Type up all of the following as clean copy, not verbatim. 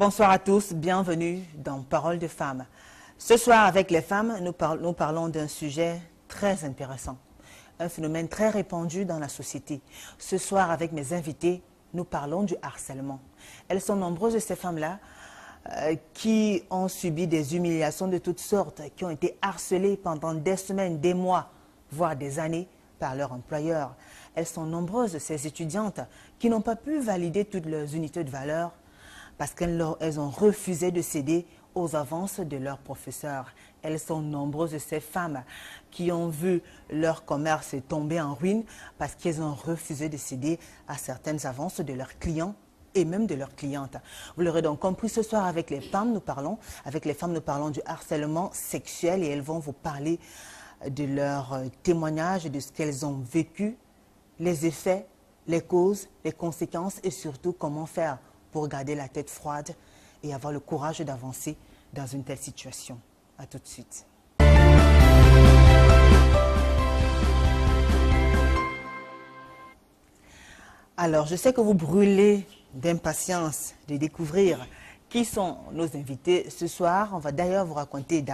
Bonsoir à tous, bienvenue dans Parole de femmes. Ce soir, avec les femmes, nous parlons d'un sujet très intéressant, un phénomène très répandu dans la société. Ce soir, avec mes invités, nous parlons du harcèlement. Elles sont nombreuses, ces femmes-là, qui ont subi des humiliations de toutes sortes, qui ont été harcelées pendant des semaines, des mois, voire des années par leur employeur. Elles sont nombreuses, ces étudiantes, qui n'ont pas pu valider toutes leurs unités de valeur parce qu'elles ont refusé de céder aux avances de leurs professeurs. Elles sont nombreuses, ces femmes qui ont vu leur commerce tomber en ruine parce qu'elles ont refusé de céder à certaines avances de leurs clients et même de leurs clientes. Vous l'aurez donc compris, ce soir avec les femmes, nous parlons du harcèlement sexuel et elles vont vous parler de leurs témoignages, de ce qu'elles ont vécu, les effets, les causes, les conséquences et surtout comment faire pour garder la tête froide et avoir le courage d'avancer dans une telle situation. À tout de suite. Alors, je sais que vous brûlez d'impatience de découvrir qui sont nos invités ce soir. On va d'ailleurs vous raconter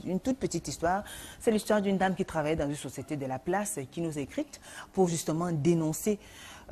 une toute petite histoire. C'est l'histoire d'une dame qui travaille dans une société de la place qui nous a écrite pour justement dénoncer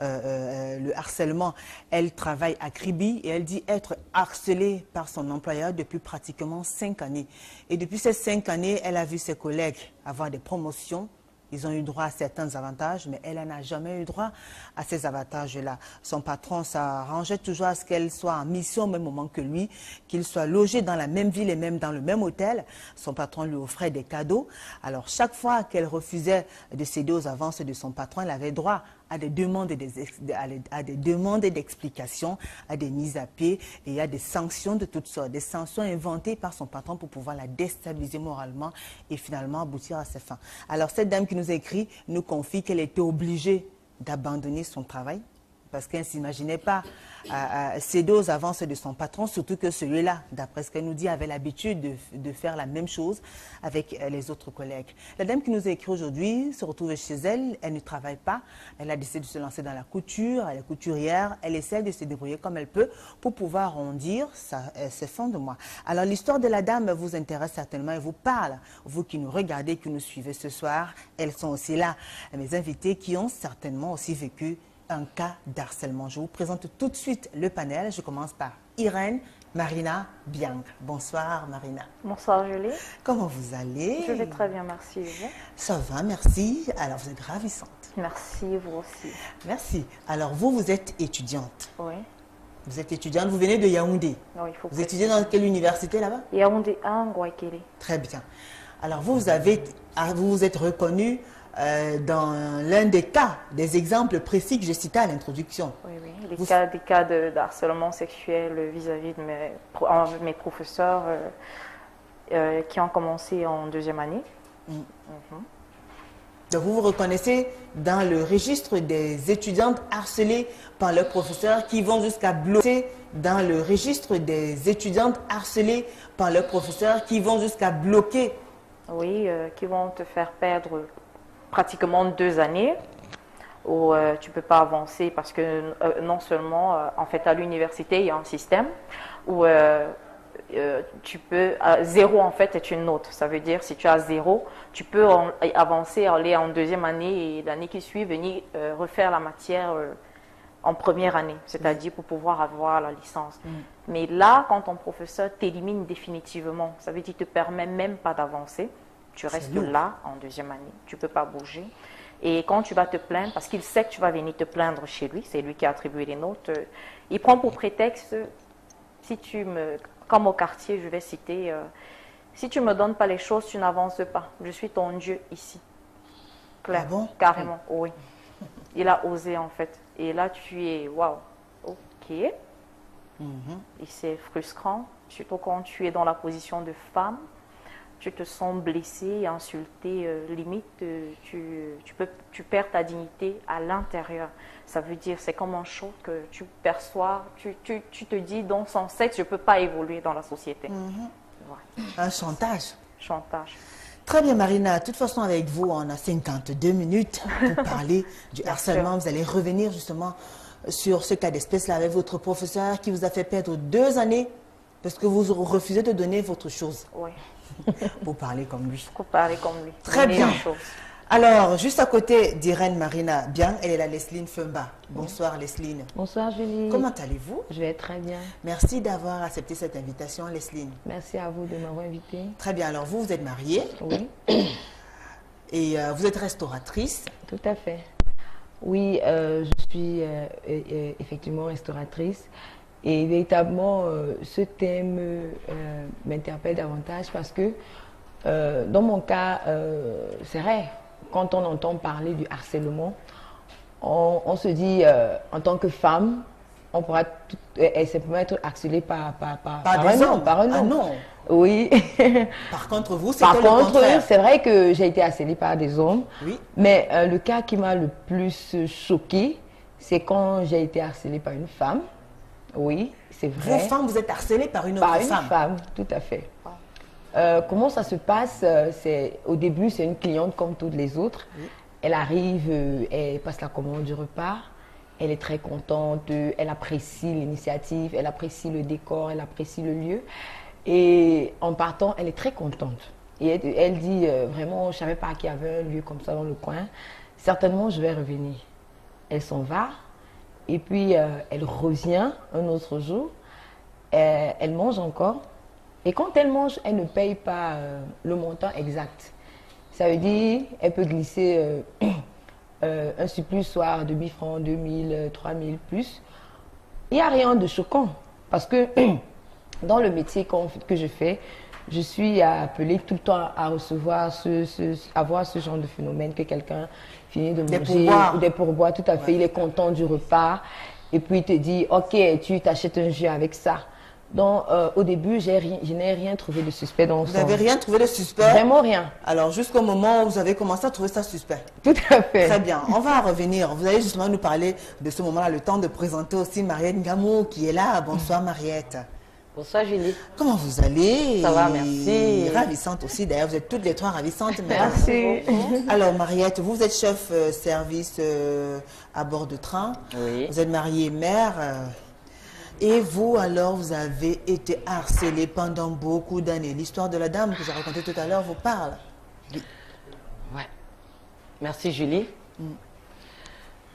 le harcèlement. Elle travaille à Kribi et elle dit être harcelée par son employeur depuis pratiquement 5 années. Et depuis ces 5 années, elle a vu ses collègues avoir des promotions. Ils ont eu droit à certains avantages, mais elle n'a jamais eu droit à ces avantages-là. Son patron s'arrangeait toujours à ce qu'elle soit en mission au même moment que lui, qu'il soit logé dans la même ville et même dans le même hôtel. Son patron lui offrait des cadeaux. Alors, chaque fois qu'elle refusait de céder aux avances de son patron, elle avait droit à des demandes d'explications, à des mises à pied et à des sanctions de toutes sortes, des sanctions inventées par son patron pour pouvoir la déstabiliser moralement et finalement aboutir à ses fins. Alors cette dame qui nous a écrit nous confie qu'elle était obligée d'abandonner son travail parce qu'elle ne s'imaginait pas céder aux avances de son patron, surtout que celui-là, d'après ce qu'elle nous dit, avait l'habitude de faire la même chose avec les autres collègues. La dame qui nous a écrit aujourd'hui se retrouve chez elle, elle ne travaille pas, elle a décidé de se lancer dans la couture, elle est couturière, elle essaie de se débrouiller comme elle peut pour pouvoir arrondir ses fins de mois. Alors l'histoire de la dame vous intéresse certainement et vous parle, vous qui nous regardez, qui nous suivez ce soir, elles sont aussi là, mes invités qui ont certainement aussi vécu un cas d'harcèlement. Je vous présente tout de suite le panel. Je commence par Irène Marina Biang. Bonsoir Marina. Bonsoir Julie. Comment vous allez? Je vais très bien, merci. Et vous? Ça va, merci. Alors vous êtes ravissante. Merci, vous aussi. Merci. Alors vous êtes étudiante. Oui. Vous êtes étudiante, vous venez de Yaoundé. Non, il faut vous étudiez dans quelle université là-bas? Yaoundé 1, Ngouaikele. Très bien. Alors vous vous êtes reconnue dans l'un des cas, des exemples précis que j'ai cités à l'introduction. Oui, oui, des cas de harcèlement sexuel vis-à-vis de mes professeurs qui ont commencé en 2e année. Donc vous vous reconnaissez dans le registre des étudiantes harcelées par leurs professeurs qui vont jusqu'à bloquer, dans le registre des étudiantes harcelées par leurs professeurs qui vont jusqu'à bloquer. Oui, qui vont te faire perdre pratiquement 2 années où tu ne peux pas avancer parce que non seulement, en fait, à l'université, il y a un système où tu peux, 0 en fait est une note. Ça veut dire si tu as 0, tu peux avancer, aller en 2e année et l'année qui suit, venir refaire la matière en 1re année, c'est-à-dire pour pouvoir avoir la licence. Mais là, quand ton professeur t'élimine définitivement, ça veut dire qu'il ne te permet même pas d'avancer. Tu restes là en 2e année, tu ne peux pas bouger. Et quand tu vas te plaindre, parce qu'il sait que tu vas venir te plaindre chez lui, c'est lui qui a attribué les notes, il prend pour prétexte, comme au quartier, je vais citer, si tu ne me donnes pas les choses, tu n'avances pas. Je suis ton Dieu ici. Claire, bon? Carrément, oui. Il a osé en fait. Et là, tu es, waouh, ok. Et c'est frustrant, surtout quand tu es dans la position de femme. Tu te sens blessé, insulté, limite, tu perds ta dignité à l'intérieur. Ça veut dire, c'est comme un choc que tu perçois, tu te dis, dans son sexe, je ne peux pas évoluer dans la société. Ouais. Un chantage. Chantage. Très bien Marina, de toute façon avec vous, on a 52 minutes pour parler du harcèlement. Vous allez revenir justement sur ce cas d'espèce-là avec votre professeur qui vous a fait perdre 2 années parce que vous refusez de donner votre chose. Oui. Pour parler comme lui. Pour parler comme lui. Très Donner bien. les choses. Alors, juste à côté d'Irène Marina, bien, elle est la Lesline Femba. Bonsoir Lesline. Bonsoir Julie. Comment allez-vous? Je vais très bien. Merci d'avoir accepté cette invitation, Lesline. Merci à vous de m'avoir invitée. Très bien, alors vous êtes mariée Oui, et vous êtes restauratrice. tout à fait. Oui, je suis effectivement restauratrice et véritablement ce thème m'interpelle davantage parce que dans mon cas, c'est vrai, quand on entend parler du harcèlement, on se dit en tant que femme, on pourra simplement être harcelé par des un hommes. homme, par un Ah homme. non. Oui. Par contre, vous, Par c'était le contre, contraire. c'est vrai que j'ai été harcelée par des hommes, Oui. mais le cas qui m'a le plus choquée, c'est quand j'ai été harcelée par une femme. Oui, c'est Vous, vrai. femme, vous êtes harcelée par une autre Par une femme. femme, tout à fait. Comment ça se passe? Au début, c'est une cliente comme toutes les autres. Oui. Elle arrive, elle passe la commande du repas. Elle est très contente, elle apprécie l'initiative, elle apprécie le décor, elle apprécie le lieu. Et en partant, elle est très contente. Et elle dit vraiment, je ne savais pas qu'il y avait un lieu comme ça dans le coin. Certainement, je vais revenir. Elle s'en va. Et puis, elle revient un autre jour. Elle mange encore. Et quand elle mange, elle ne paye pas le montant exact. Ça veut dire elle peut glisser un surplus soit de 1000 francs, 2000, 3000 plus. Il n'y a rien de choquant. Parce que dans le métier que je fais, je suis appelée tout le temps à recevoir, avoir ce genre de phénomène que quelqu'un finit de Des manger pourboires. ou des pourboires, tout à fait. Ouais. Il est content du repas et puis il te dit, ok, tu t'achètes un jus avec ça. Donc au début, je n'ai rien trouvé de suspect dans Vous son... n'avez rien trouvé de suspect? Vraiment rien. Alors, jusqu'au moment où vous avez commencé à trouver ça suspect. Tout à fait. Très bien, on va revenir. Vous allez justement nous parler de ce moment-là, le temps de présenter aussi Mariette Ngamou qui est là. Bonsoir Mariette. Bonsoir Julie. Comment vous allez? Ça va, merci. Ravissante aussi, d'ailleurs, vous êtes toutes les trois ravissantes. Merci. Alors Mariette, vous êtes chef service à bord de train. Oui. Vous êtes mariée mère. Et vous, alors, vous avez été harcelée pendant beaucoup d'années. L'histoire de la dame que j'ai racontée tout à l'heure vous parle. Ouais. Merci Julie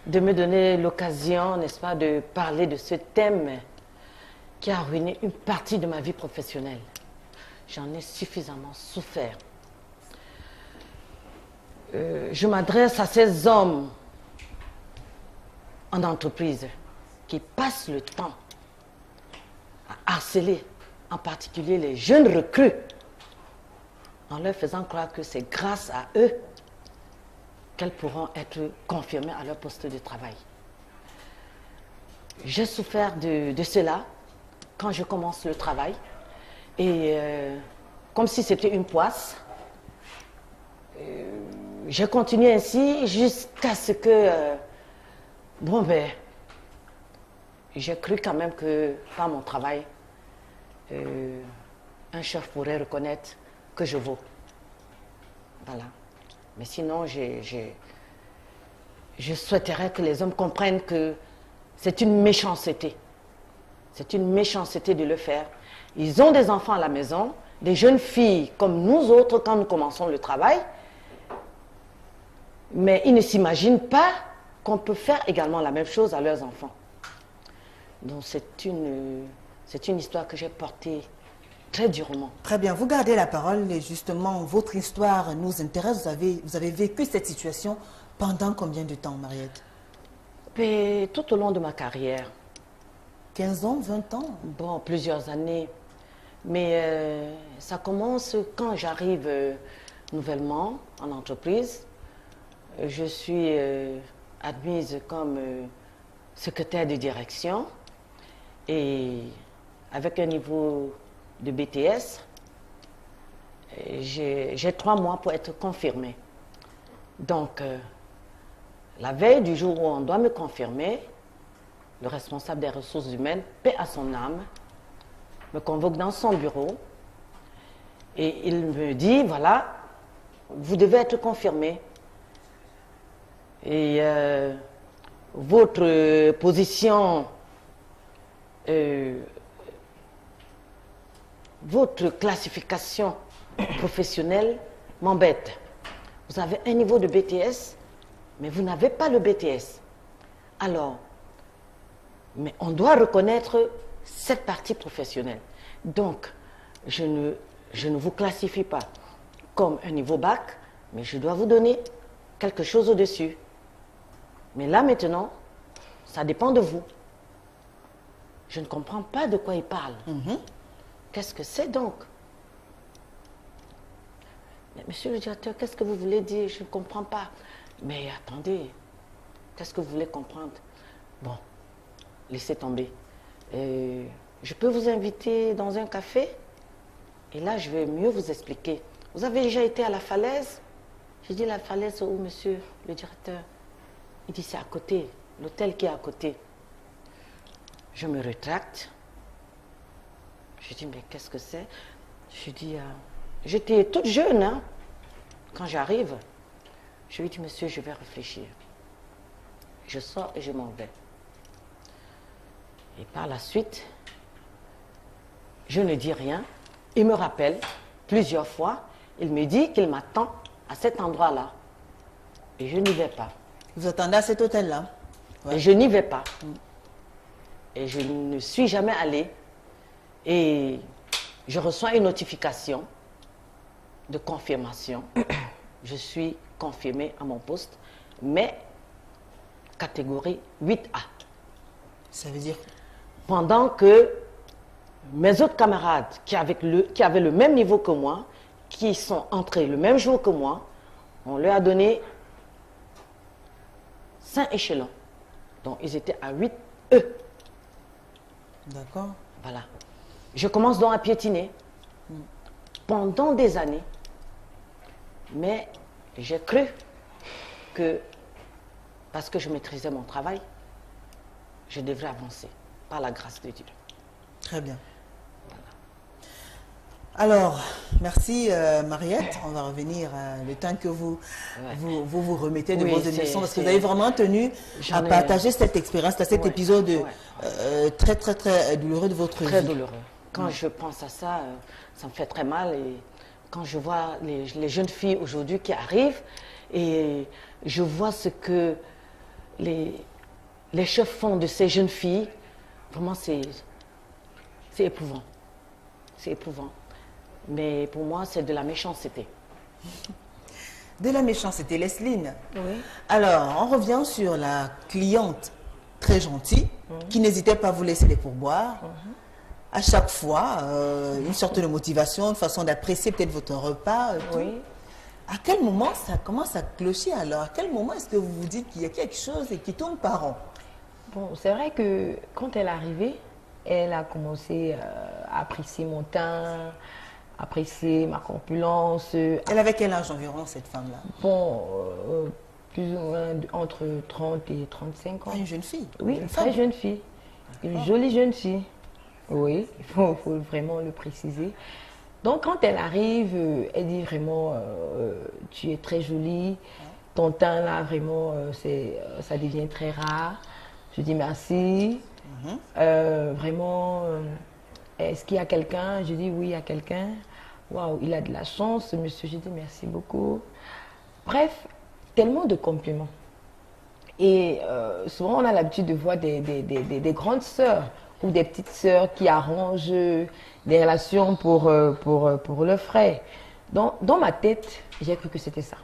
de me donner l'occasion, n'est-ce pas, de parler de ce thème qui a ruiné une partie de ma vie professionnelle. J'en ai suffisamment souffert. Je m'adresse à ces hommes en entreprise qui passent le temps à harceler, en particulier les jeunes recrues, en leur faisant croire que c'est grâce à eux qu'elles pourront être confirmées à leur poste de travail. J'ai souffert de cela quand je commence le travail et comme si c'était une poisse, j'ai continué ainsi jusqu'à ce que, bon ben, j'ai cru quand même que par mon travail, un chef pourrait reconnaître que je vaux. Voilà. Mais sinon, je souhaiterais que les hommes comprennent que c'est une méchanceté. C'est une méchanceté de le faire. Ils ont des enfants à la maison, des jeunes filles comme nous autres quand nous commençons le travail, mais ils ne s'imaginent pas qu'on peut faire également la même chose à leurs enfants. Donc c'est une histoire que j'ai portée très durement. Très bien, vous gardez la parole et justement, votre histoire nous intéresse. Vous avez vécu cette situation pendant combien de temps, Mariette? Et tout au long de ma carrière. 15 ans, 20 ans? Bon, plusieurs années. Mais ça commence quand j'arrive nouvellement en entreprise. Je suis admise comme secrétaire de direction et avec un niveau de BTS, j'ai 3 mois pour être confirmée. Donc, la veille du jour où on doit me confirmer, le responsable des ressources humaines, paix à son âme, me convoque dans son bureau et il me dit, voilà, vous devez être confirmé. Et votre position, votre classification professionnelle m'embête. Vous avez un niveau de BTS, mais vous n'avez pas le BTS. Alors, mais on doit reconnaître cette partie professionnelle. Donc, je ne vous classifie pas comme un niveau bac, mais je dois vous donner quelque chose au-dessus. Mais là, maintenant, ça dépend de vous. Je ne comprends pas de quoi il parle. Qu'est-ce que c'est donc? Mais monsieur le directeur, qu'est-ce que vous voulez dire? Je ne comprends pas. Mais attendez, qu'est-ce que vous voulez comprendre? Bon, laissez tomber. Je peux vous inviter dans un café? Et là, je vais mieux vous expliquer. Vous avez déjà été à la falaise? J'ai dit la falaise où, monsieur le directeur? Il dit c'est à côté, l'hôtel qui est à côté. Je me rétracte. Je dis mais qu'est-ce que c'est? Je dis j'étais toute jeune hein, quand j'arrive. Je lui dis monsieur, je vais réfléchir. Je sors et je m'en vais. Et par la suite, je ne dis rien. Il me rappelle plusieurs fois. Il me dit qu'il m'attend à cet endroit-là. Et je n'y vais pas. Vous attendez à cet hôtel-là? Et je n'y vais pas. Et je ne suis jamais allée. Et je reçois une notification de confirmation. Je suis confirmée à mon poste, mais catégorie 8A. Ça veut dire? Pendant que mes autres camarades qui avaient le même niveau que moi, qui sont entrés le même jour que moi, on leur a donné 5 échelons. Donc ils étaient à 8E. D'accord. Voilà. Je commence donc à piétiner pendant des années. Mais j'ai cru que, parce que je maîtrisais mon travail, je devrais avancer par la grâce de Dieu. Très bien. Alors, merci Mariette. On va revenir le temps que vous remettez de Oui, vos émissions, parce que vous c'est- avez vraiment tenu à partager cette expérience, cet Ouais, épisode ouais. très, très, très douloureux de votre Très vie. douloureux. Quand je pense à ça, ça me fait très mal. Et quand je vois les jeunes filles aujourd'hui qui arrivent, et je vois ce que les chefs font de ces jeunes filles, vraiment c'est éprouvant. C'est éprouvant. Mais pour moi, c'est de la méchanceté. De la méchanceté, Lesline. Oui. Alors, on revient sur la cliente très gentille, qui n'hésitait pas à vous laisser des pourboires. À chaque fois, une sorte de motivation, une façon d'apprécier peut-être votre repas. Tout. Oui. À quel moment ça commence à clocher alors? À quel moment est-ce que vous vous dites qu'il y a quelque chose et qui tourne par rond? Bon, c'est vrai que quand elle est arrivée, elle a commencé à apprécier mon teint, apprécier ma corpulence. Elle avait quel âge environ, cette femme-là? Bon, plus ou moins entre 30 et 35 ans. Ah, une jeune fille? Oui, une très femme. jeune fille. Une jolie jeune fille. Oui, il faut vraiment le préciser. Donc, quand elle arrive, elle dit vraiment, tu es très jolie. Ton teint, là, vraiment, ça devient très rare. Je dis merci. Vraiment, est-ce qu'il y a quelqu'un? Je dis oui, il y a quelqu'un. Waouh, il a de la chance, ce monsieur. Je dis merci beaucoup. Bref, tellement de compliments. Et souvent, on a l'habitude de voir des grandes sœurs ou des petites sœurs qui arrangent des relations pour le frère. Donc, dans ma tête, j'ai cru que c'était ça.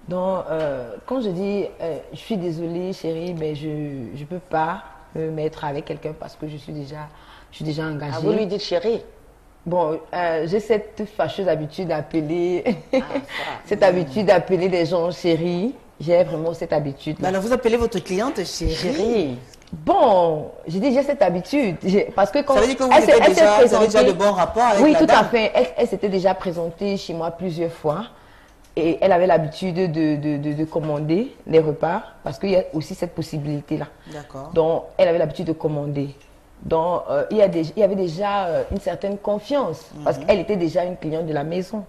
Donc, quand je dis je suis désolée, chérie, mais je ne peux pas me mettre avec quelqu'un parce que je suis déjà engagée. Ah, vous lui dites chérie? Bon, j'ai cette fâcheuse habitude d'appeler Ça. cette habitude d'appeler des gens chérie. J'ai vraiment cette habitude. Alors, vous appelez votre cliente chérie? Chérie. Bon, j'ai déjà cette habitude. Parce que quand Ça veut dire que vous elle s'est avez déjà de présentée- bons rapports avec Oui, la tout à dame? fait. Elle s'était déjà présentée chez moi plusieurs fois. Et elle avait l'habitude de commander les repas. Parce qu'il y a aussi cette possibilité-là. D'accord. Donc, elle avait l'habitude de commander. Donc, il y avait déjà une certaine confiance. Parce qu'elle était déjà une cliente de la maison.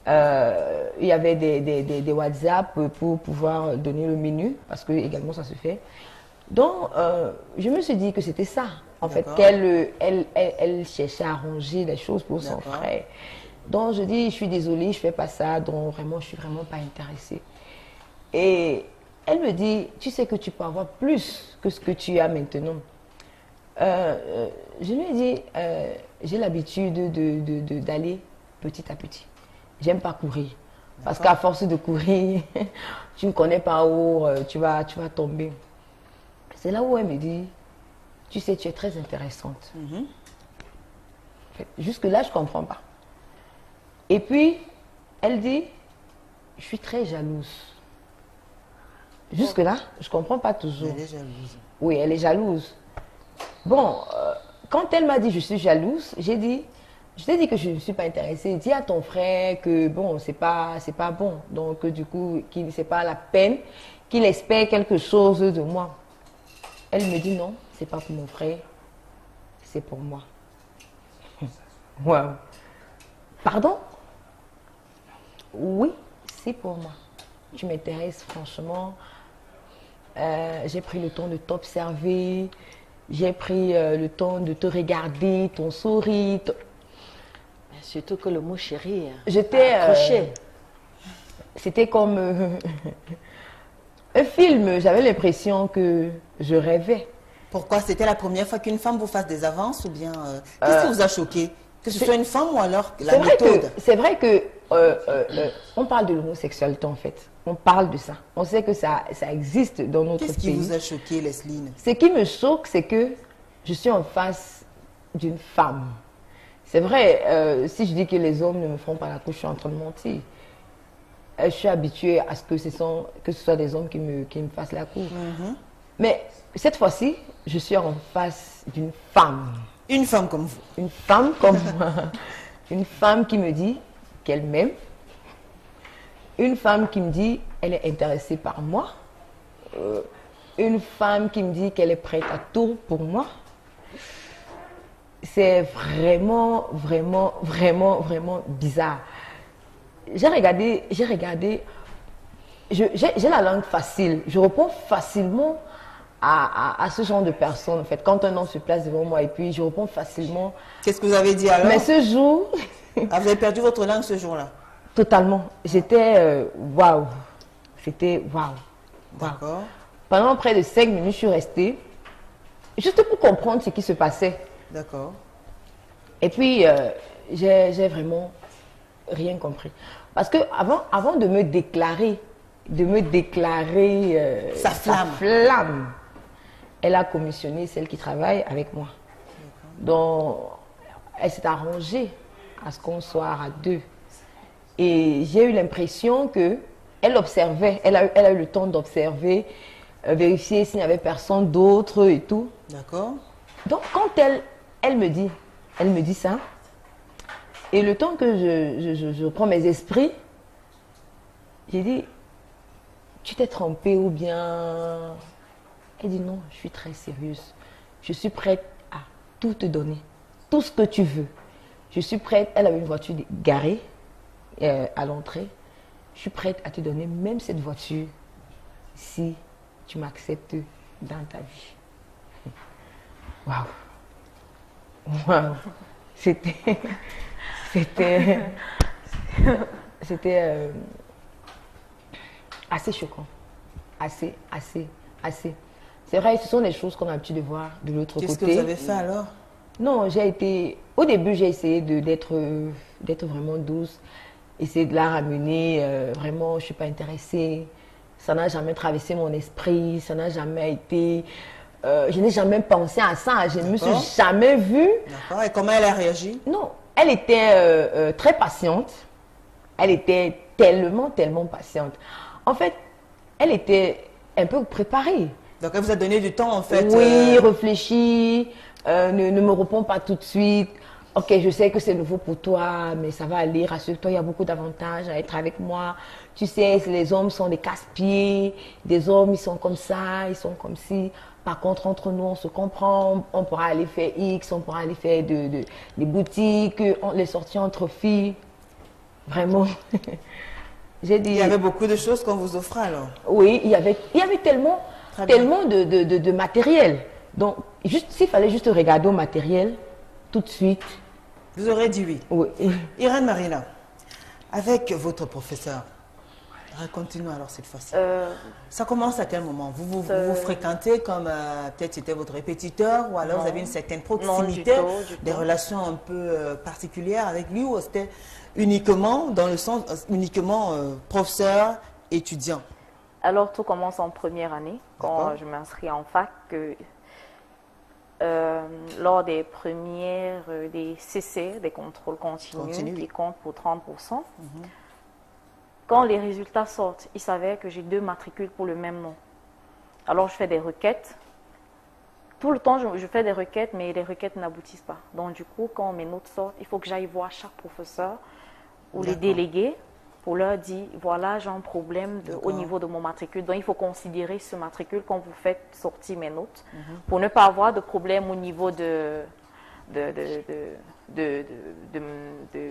Il y avait des WhatsApp pour pouvoir donner le menu, parce que également ça se fait. Donc, je me suis dit que c'était ça, en fait, elle cherchait à arranger les choses pour son frère. Donc, je dis, je suis désolée, je fais pas ça, donc vraiment, je suis vraiment pas intéressée. Et elle me dit, tu sais que tu peux avoir plus que ce que tu as maintenant. Je lui ai dit, j'ai l'habitude d'aller petit à petit. J'aime pas courir. Parce qu'à force de courir, tu ne connais pas où tu vas tomber. C'est là où elle me dit, tu sais, tu es très intéressante. Jusque-là, je ne comprends pas. Et puis, elle dit, je suis très jalouse. Jusque-là, je ne comprends pas toujours. Elle est jalouse. Oui, elle est jalouse. Bon, quand elle m'a dit je suis jalouse, je t'ai dit que je ne suis pas intéressée. Dis à ton frère que bon, c'est pas bon. Donc du coup, c'est pas la peine qu'il espère quelque chose de moi. Elle me dit non, c'est pas pour mon frère, c'est pour moi. Wow. Pardon? Oui, c'est pour moi. Tu m'intéresses franchement. J'ai pris le temps de t'observer. J'ai pris le temps de te regarder, ton sourire. Surtout que le mot chéri, j'étais accroché. C'était comme un film. J'avais l'impression que je rêvais. Pourquoi? C'était la première fois qu'une femme vous fasse des avances ou bien qu'est-ce qui vous a choqué? Que ce soit une femme ou alors la méthode? C'est vrai que on parle de l'homosexualité en fait. On parle de ça. On sait que ça existe dans notre pays. Qu'est-ce qui vous a choqué, Lesline? Ce qui me choque, c'est que je suis en face d'une femme. C'est vrai, si je dis que les hommes ne me font pas la couche, je suis en train de mentir. Je suis habituée à ce que ce soit des hommes qui me fassent la cour. Mais cette fois-ci, je suis en face d'une femme. Une femme comme vous? Une femme comme moi. Une femme qui me dit qu'elle m'aime. Une femme qui me dit qu'elle est intéressée par moi. Une femme qui me dit qu'elle est prête à tout pour moi. C'est vraiment, vraiment, vraiment, vraiment bizarre. J'ai regardé, j'ai la langue facile. Je réponds facilement à ce genre de personnes. En fait, quand un homme se place devant moi et puis je réponds facilement. Qu'est-ce que vous avez dit alors? Mais ce jour... Ah, vous avez perdu votre langue ce jour-là? Totalement. J'étais waouh. C'était waouh. D'accord. Pendant près de 5 minutes, je suis restée juste pour comprendre ce qui se passait. D'accord. Et puis, j'ai vraiment rien compris. Parce que avant de me déclarer sa flamme, elle a commissionné celle qui travaille avec moi. Donc, elle s'est arrangée à ce qu'on soit à deux. Et j'ai eu l'impression qu'elle observait, elle a eu le temps d'observer, vérifier s'il n'y avait personne d'autre et tout. D'accord. Donc, quand elle me dit ça, et le temps que je prends mes esprits, j'ai dit, tu t'es trompée ou bien... Elle dit non, je suis très sérieuse. Je suis prête à tout te donner, tout ce que tu veux. Je suis prête, elle avait une voiture garée à l'entrée. Je suis prête à te donner même cette voiture si tu m'acceptes dans ta vie. Waouh! Waouh! C'était assez choquant. Assez. C'est vrai, ce sont des choses qu'on a l'habitude de voir de l'autre côté. Qu'est-ce que vous avez fait alors? Non, au début, j'ai essayé d'être vraiment douce, essayer de la ramener, vraiment, je ne suis pas intéressée. Ça n'a jamais traversé mon esprit, ça n'a jamais été... je n'ai jamais pensé à ça, je ne me suis jamais vue. D'accord, et comment elle a réagi? Non, elle était très patiente, elle était tellement patiente. En fait, elle était un peu préparée. Donc elle vous a donné du temps en fait? Oui, réfléchis, ne me réponds pas tout de suite. Ok, je sais que c'est nouveau pour toi, mais ça va aller, rassure-toi, il y a beaucoup d'avantages à être avec moi. Tu sais, les hommes sont des casse-pieds, des hommes, ils sont comme ça, ils sont comme ci. Par contre, entre nous, on se comprend, on pourra aller faire X, on pourra aller faire des boutiques, les sorties entre filles. Vraiment. J'ai dit... Il y avait beaucoup de choses qu'on vous offrait alors. Oui, il y avait tellement, tellement de matériel. Donc, s'il fallait juste regarder au matériel, tout de suite. Vous aurez dit oui. Oui. Irène Marina, avec votre professeur, racontez-nous alors cette fois-ci. Ça commence à quel moment? Vous fréquentez comme peut-être c'était votre répétiteur ou alors vous avez une certaine proximité, du tout. des relations un peu particulières avec lui ou c'était uniquement dans le sens uniquement professeur-étudiant? Alors tout commence en première année quand je m'inscris en fac. Lors des premières, des CC, des contrôles continus, qui comptent pour 30%, quand les résultats sortent, il s'avère que j'ai 2 matricules pour le même nom. Alors je fais des requêtes. Tout le temps, je fais des requêtes, mais les requêtes n'aboutissent pas. Donc du coup, quand mes notes sortent, il faut que j'aille voir chaque professeur ou les délégués pour leur dire, voilà, j'ai un problème au niveau de mon matricule. Donc il faut considérer ce matricule quand vous faites sortir mes notes pour ne pas avoir de problème au niveau de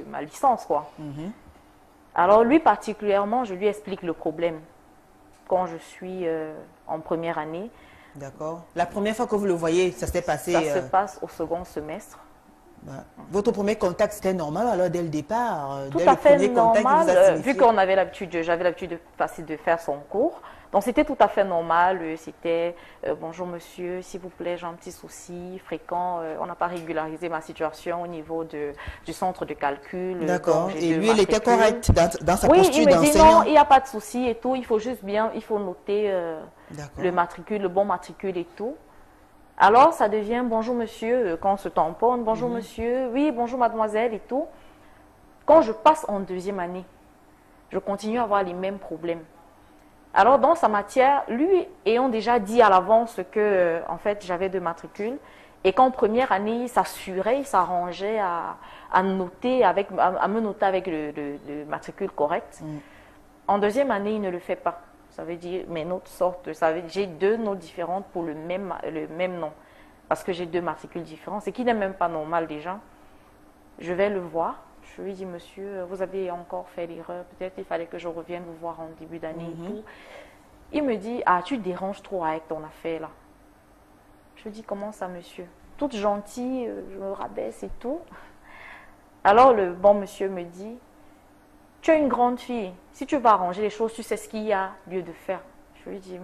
ma licence, quoi. Alors lui particulièrement, je lui explique le problème quand je suis en première année. D'accord. La première fois que vous le voyez, ça s'est passé... Ça se passe au second semestre. Votre premier contact, c'était normal alors dès le départ? Tout à fait normal, vu qu'on avait l'habitude, j'avais l'habitude de faire son cours. Donc c'était tout à fait normal, c'était bonjour monsieur, s'il vous plaît, j'ai un petit souci fréquent, on n'a pas régularisé ma situation au niveau du centre de calcul. D'accord, et lui il était correct dans sa posture d'enseignant? Oui, il me dit non, il n'y a pas de souci et tout, il faut juste bien, il faut noter le matricule, le bon matricule et tout. Alors ça devient bonjour monsieur, quand on se tamponne, bonjour monsieur, oui bonjour mademoiselle et tout. Quand je passe en deuxième année, je continue à avoir les mêmes problèmes. Alors, dans sa matière, lui ayant déjà dit à l'avance que, en fait, j'avais 2 matricules, et qu'en première année, il s'assurait, il s'arrangeait à me noter avec le matricule correct. En deuxième année, il ne le fait pas. Ça veut dire, mes notes sortent, j'ai 2 notes différentes pour le même nom, parce que j'ai 2 matricules différents, ce qui n'est même pas normal déjà. Je vais le voir. Je lui dis, monsieur, vous avez encore fait l'erreur, peut-être il fallait que je revienne vous voir en début d'année et tout. Il me dit, ah, tu te déranges trop avec ton affaire là. Je lui dis, comment ça, monsieur? Toute gentille, je me rabaisse et tout. Alors le bon monsieur me dit, tu es une grande fille, si tu vas arranger les choses, tu sais ce qu'il y a lieu de faire. Je lui dis,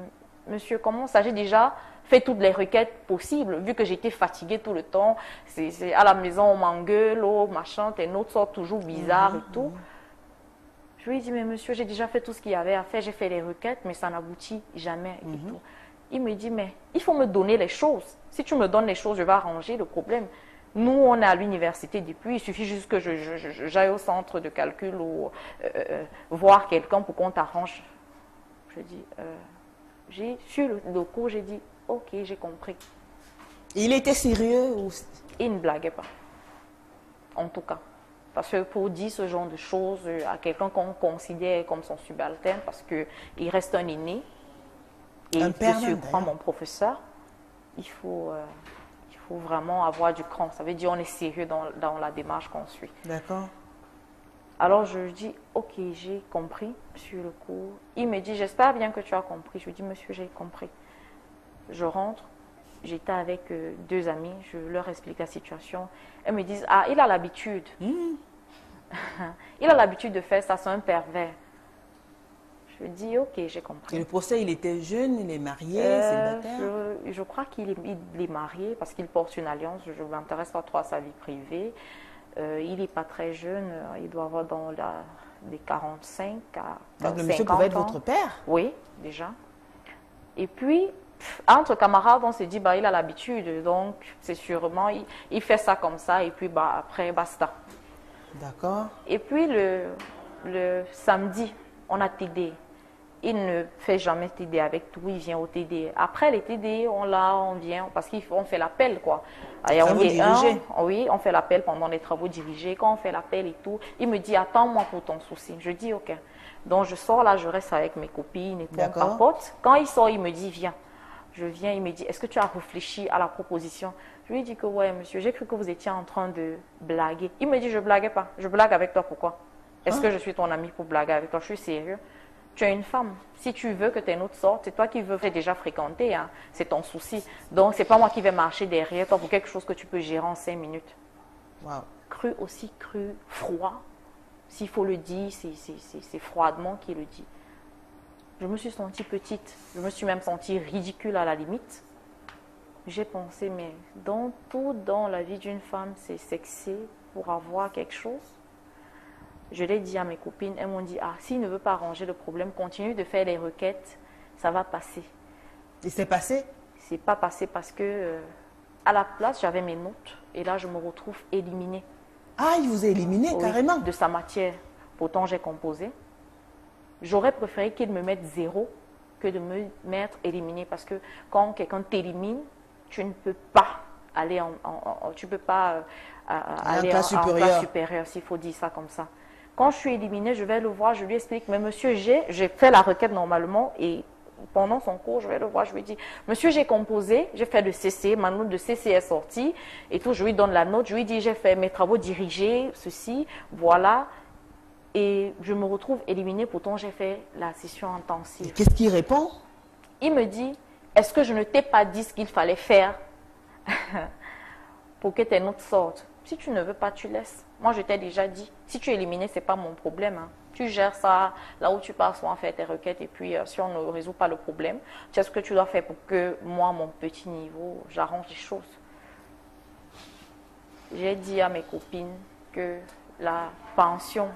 monsieur, comment ça? J'ai déjà fait toutes les requêtes possibles, vu que j'étais fatiguée tout le temps. C'est à la maison, on m'engueule, oh, machin, tes notes sortent toujours bizarres et tout. Je lui ai dit, mais monsieur, j'ai déjà fait tout ce qu'il y avait à faire, j'ai fait les requêtes, mais ça n'aboutit jamais et tout. Il me dit, mais il faut me donner les choses. Si tu me donnes les choses, je vais arranger le problème. Nous, on est à l'université depuis, il suffit juste que j'aille au centre de calcul ou voir quelqu'un pour qu'on t'arrange. Je dis, sur le cours, j'ai dit, ok, j'ai compris. Il était sérieux ou... Il ne blaguait pas, en tout cas. Parce que pour dire ce genre de choses à quelqu'un qu'on considère comme son subalterne, parce qu'il reste un aîné, et je surprends mon professeur, il faut vraiment avoir du cran. Ça veut dire qu'on est sérieux dans la démarche qu'on suit. D'accord. Alors je lui dis, ok, j'ai compris sur le cours. Il me dit, j'espère bien que tu as compris. Je lui dis, monsieur, j'ai compris. Je rentre, j'étais avec 2 amis, je leur explique la situation. Elles me disent, ah, il a l'habitude. Il a l'habitude de faire ça, c'est un pervers. Je dis, ok, j'ai compris. Et le procès, il était jeune, il est marié, célibataire? Je crois qu'il est marié parce qu'il porte une alliance. Je ne m'intéresse pas trop à sa vie privée. Il n'est pas très jeune, il doit avoir dans des 45 à 50 ans. Donc le monsieur pouvait être votre père? Oui, déjà. Et puis, entre camarades, on s'est dit, bah, il a l'habitude, donc c'est sûrement, il fait ça comme ça, et puis bah, après, basta. D'accord. Et puis le samedi, on a TD. Il ne fait jamais TD avec tout, il vient au TD. Après les TD, on vient, parce qu'on fait l'appel, quoi. Travaux dirigés. Oui, on fait l'appel pendant les travaux dirigés. Quand on fait l'appel et tout, il me dit, attends-moi pour ton souci. Je dis, ok. Donc je sors là, je reste avec mes copines et tout, on papote. Quand il sort, il me dit, viens. Je viens, il me dit, est-ce que tu as réfléchi à la proposition? Je lui dis que ouais, monsieur, j'ai cru que vous étiez en train de blaguer. Il me dit, je blaguais pas. Je blague avec toi, pourquoi? Est-ce que je suis ton ami pour blaguer avec toi? Je suis sérieux. Tu es une femme. Si tu veux que tu aies une autre sorte, c'est toi qui veux déjà fréquenter. Hein. C'est ton souci. Donc, c'est pas moi qui vais marcher derrière toi pour quelque chose que tu peux gérer en 5 minutes. Wow. Cru aussi, cru, froid. S'il faut le dire, c'est froidement qu'il le dit. Je me suis sentie petite. Je me suis même sentie ridicule à la limite. J'ai pensé, mais dans tout dans la vie d'une femme, c'est sexy pour avoir quelque chose. Je l'ai dit à mes copines, elles m'ont dit, ah, s'il ne veut pas arranger le problème, continue de faire les requêtes, ça va passer. Et c'est passé? C'est pas passé parce que, à la place, j'avais mes notes, et là, je me retrouve éliminée. Ah, il vous a éliminé carrément? De sa matière. Pourtant, j'ai composé. J'aurais préféré qu'il me mette 0 que de me mettre éliminée, parce que quand quelqu'un t'élimine, tu ne peux pas aller tu peux pas aller en classe supérieure, s'il faut dire ça comme ça. Quand je suis éliminée, je vais le voir, je lui explique, mais monsieur, j'ai fait la requête normalement et pendant son cours, je vais le voir, je lui dis, monsieur, j'ai composé, j'ai fait le CC, ma note de CC est sortie et tout, je lui donne la note, je lui dis, j'ai fait mes travaux dirigés, ceci, voilà, et je me retrouve éliminée, pourtant j'ai fait la session intensive. Qu'est-ce qu'il répond? Il me dit, est-ce que je ne t'ai pas dit ce qu'il fallait faire pour que tes notes sortent? Si tu ne veux pas, tu laisses. Moi, je t'ai déjà dit. Si tu es éliminé, ce n'est pas mon problème. Hein. Tu gères ça là où tu pars, soit faire tes requêtes. Et puis, si on ne résout pas le problème, tu sais ce que tu dois faire pour que moi, mon petit niveau, j'arrange les choses. J'ai dit à mes copines que la pension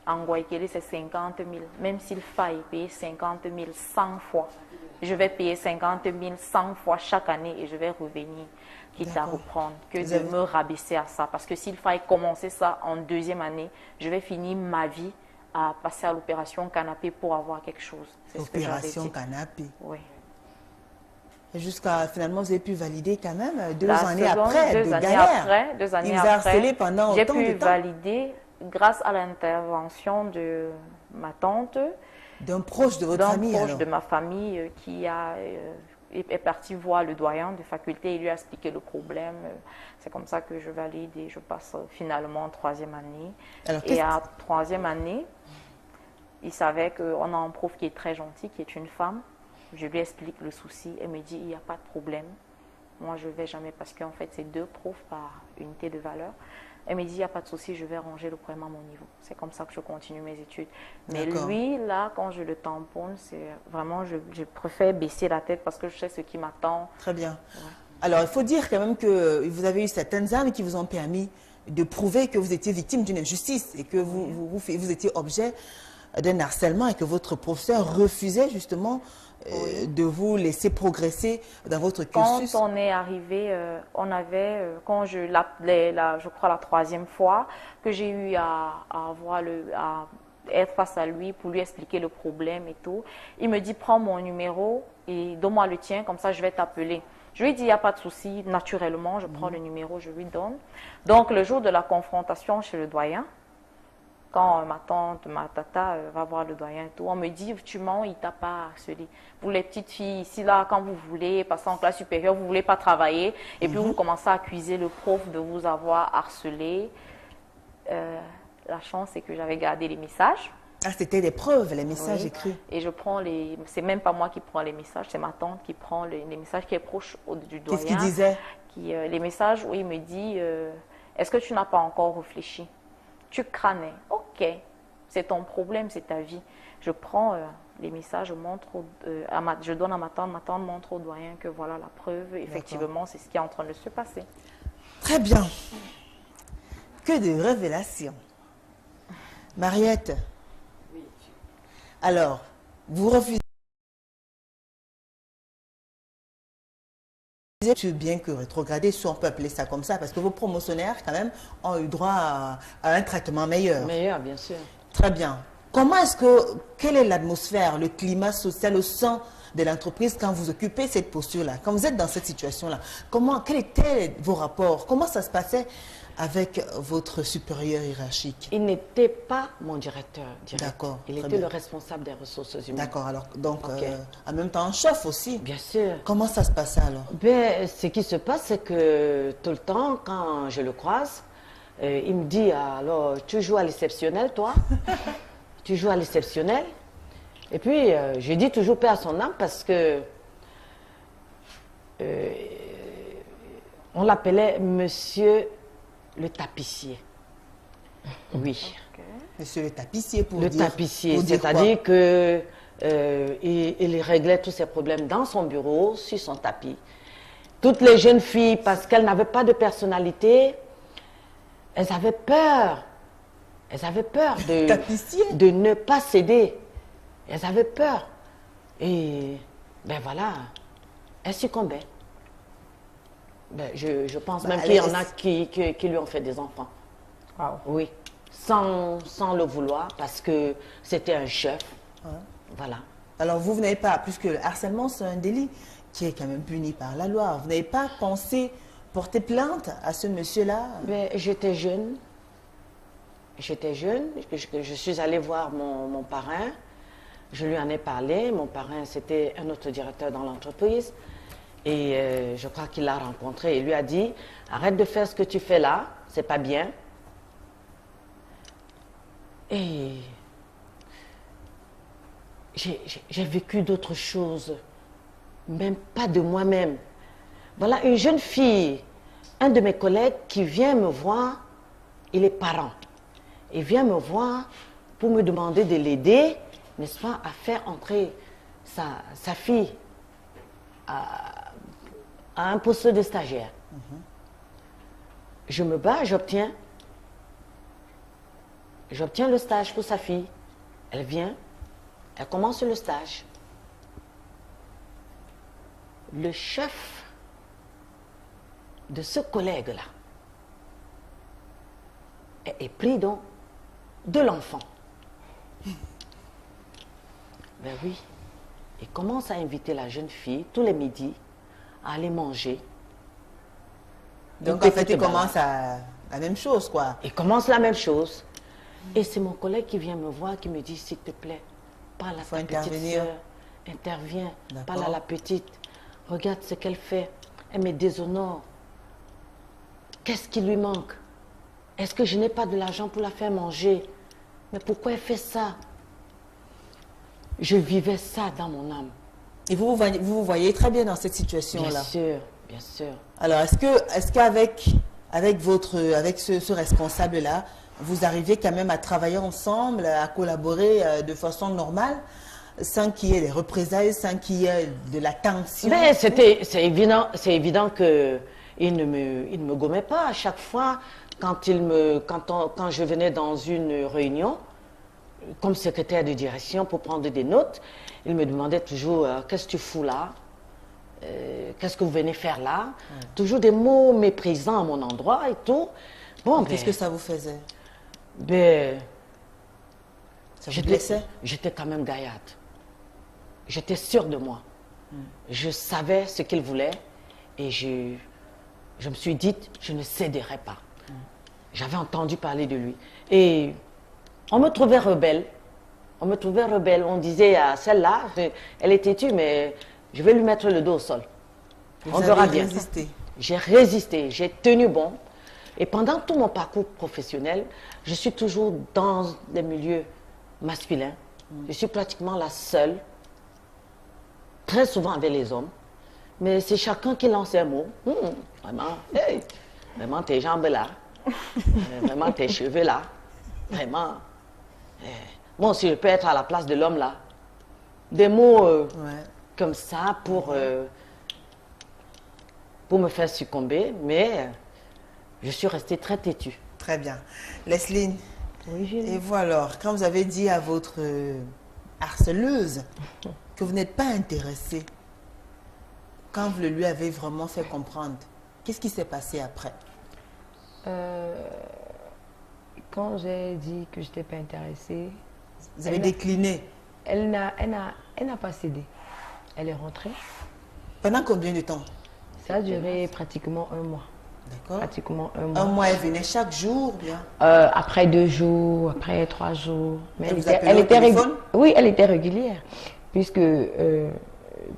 en Guayaquil, c'est 50 000. Même s'il faille payer 50 000 100 fois, je vais payer 50 000 100 fois chaque année et je vais revenir, quitte à reprendre, que de me rabaisser à ça. Parce que s'il faille commencer ça en 2e année, je vais finir ma vie à passer à l'opération canapé pour avoir quelque chose. L'opération canapé? Oui. Jusqu'à finalement, vous avez pu valider quand même 2 La années seconde, après, 2 années galère. après, 2 années Il vous a harcelé pendant j'ai autant de pu temps. valider grâce à l'intervention de ma tante. D'un proche de votre famille, proche alors? de ma famille qui est parti voir le doyen de faculté et lui a expliqué le problème. C'est comme ça que je valide et je passe finalement en 3e année. Alors, et à 3e année, il savait qu'on a un prof qui est très gentil, qui est une femme. Je lui explique le souci. Elle me dit, il n'y a pas de problème. Moi, je ne vais jamais parce qu'en fait, c'est 2 profs par unité de valeur. Elle me dit, il n'y a pas de souci, je vais ranger le problème à mon niveau. C'est comme ça que je continue mes études. Mais lui, là, quand je le tamponne, c'est vraiment, je préfère baisser la tête parce que je sais ce qui m'attend. Très bien. Ouais. Alors, il faut dire quand même que vous avez eu certaines armes qui vous ont permis de prouver que vous étiez victime d'une injustice et que vous étiez objet d'un harcèlement et que votre professeur refusait justement de vous laisser progresser dans votre cursus. Quand on est arrivé, on avait, quand je crois la 3e fois que j'ai eu à être face à lui pour lui expliquer le problème et tout, il me dit, prends mon numéro et donne-moi le tien, comme ça je vais t'appeler. Je lui dis, il n'y a pas de souci, naturellement, je prends le numéro, je lui donne. Donc, le jour de la confrontation chez le doyen, quand ma tante, ma tata va voir le doyen et tout, on me dit, tu mens, il t'a pas harcelé. Vous les petites filles, ici, là, quand vous voulez passer en classe supérieure, vous ne voulez pas travailler, et puis vous commencez à accuser le prof de vous avoir harcelé. La chance, c'est que j'avais gardé les messages. Ah, c'était des preuves, les messages écrits. Et je prends c'est même pas moi qui prends les messages, c'est ma tante qui prend les messages, qui est proche du doyen. Qu'est-ce qu'il disait? Les messages où il me dit, est-ce que tu n'as pas encore réfléchi? Tu crânais. Ok, c'est ton problème, c'est ta vie. Je prends les messages, je donne à ma tante montre au doyen que voilà la preuve. Effectivement, c'est ce qui est en train de se passer. Très bien. Que de révélations. Mariette. Oui. Alors, vous refusez bien que rétrogradé, si on peut appeler ça comme ça, parce que vos promotionnaires, quand même, ont eu droit à un traitement meilleur. Meilleur, bien sûr. Très bien. Quelle est l'atmosphère, le climat social au sein de l'entreprise quand vous occupez cette posture-là, quand vous êtes dans cette situation-là? Quels étaient vos rapports? Comment ça se passait avec votre supérieur hiérarchique? Il n'était pas mon directeur direct. D'accord. Il était le responsable des ressources humaines. D'accord. Alors, donc, en même temps, un chef aussi? Bien sûr. Comment ça se passait alors? Ce qui se passe, c'est que tout le temps, quand je le croise, Il me dit, alors, tu joues à l'exceptionnel, toi? Tu joues à l'exceptionnel? Et puis, je dis toujours paix à son âme parce que on l'appelait Monsieur le tapissier. Oui. Ok. Monsieur le tapissier pour Le dire... tapissier, pour dire quoi? c'est-à-dire que il réglait tous ses problèmes dans son bureau, sur son tapis. Toutes les jeunes filles, parce qu'elles n'avaient pas de personnalité, elles avaient peur. Elles avaient peur Tapissier? de ne pas céder. Elles avaient peur. Et ben voilà, elles succombaient. Ben, je pense même qu'il y en a qui lui ont fait des enfants. Wow. Oui, sans le vouloir, parce que c'était un chef. Ouais. Voilà. Alors vous n'avez pas, puisque le harcèlement c'est un délit qui est quand même puni par la loi, vous n'avez pas pensé porter plainte à ce monsieur-là? Ben, j'étais jeune. J'étais jeune. Je suis allée voir mon parrain. Je lui en ai parlé. Mon parrain, c'était un autre directeur dans l'entreprise. Et je crois qu'il l'a rencontré et lui a dit, arrête de faire ce que tu fais là, c'est pas bien. Et j'ai vécu d'autres choses, même pas de moi-même. Voilà une jeune fille, un de mes collègues qui vient me voir, il est parent. Il vient me voir pour me demander de l'aider, n'est-ce pas, à faire entrer sa fille à un poste de stagiaire. Je me bats, j'obtiens le stage pour sa fille. Elle vient, elle commence le stage. Le chef de ce collègue-là est pris donc de l'enfant. Ben oui, il commence à inviter la jeune fille tous les midis à aller manger. Donc en fait il commence à la même chose quoi. Il commence la même chose. Et c'est mon collègue qui vient me voir, qui me dit, s'il te plaît, parle à ta petite soeur, interviens, parle à la petite, regarde ce qu'elle fait, elle me déshonore. Qu'est-ce qui lui manque? Est-ce que je n'ai pas de l'argent pour la faire manger? Mais pourquoi elle fait ça? Je vivais ça dans mon âme. Et vous vous voyez très bien dans cette situation-là? Bien sûr, bien sûr. Alors est-ce qu'avec ce responsable-là, vous arriviez quand même à travailler ensemble, à collaborer de façon normale, sans qu'il y ait des représailles, sans qu'il y ait de la tension? Mais c'est évident que il ne me gommait pas à chaque fois quand je venais dans une réunion comme secrétaire de direction pour prendre des notes. Il me demandait toujours qu'est-ce que tu fous là, qu'est-ce que vous venez faire là, toujours des mots méprisants à mon endroit et tout. Bon, qu'est-ce que ça vous faisait? Ben, ça vous blessait? J'étais quand même gaillarde. J'étais sûre de moi. Je savais ce qu'il voulait et je me suis dit, je ne céderai pas. J'avais entendu parler de lui. Et on me trouvait rebelle. On me trouvait rebelle. On disait à celle-là, elle est têtue, mais je vais lui mettre le dos au sol. Vous on verra bien. Résisté. J'ai résisté, j'ai tenu bon. Et pendant tout mon parcours professionnel, je suis toujours dans des milieux masculins. Je suis pratiquement la seule, très souvent avec les hommes. Mais c'est chacun qui lance un mot. Vraiment, hey, vraiment tes jambes là, vraiment tes cheveux là, vraiment. Moi aussi, je peux être à la place de l'homme là. Des mots comme ça pour me faire succomber, mais je suis restée très têtue. Très bien. Leslie, oui, Julie. Et vous alors, quand vous avez dit à votre harceleuse que vous n'êtes pas intéressée, quand vous le lui avez vraiment fait comprendre, qu'est-ce qui s'est passé après? Quand j'ai dit que je n'étais pas intéressée... Vous avez décliné? Elle n'a pas cédé. Elle est rentrée. Pendant combien de temps? Ça a duré pratiquement un mois. D'accord. Pratiquement un mois. Un mois, elle venait chaque jour, bien? Après 2 jours, après 3 jours. Mais elle était oui, elle était régulière. Puisque,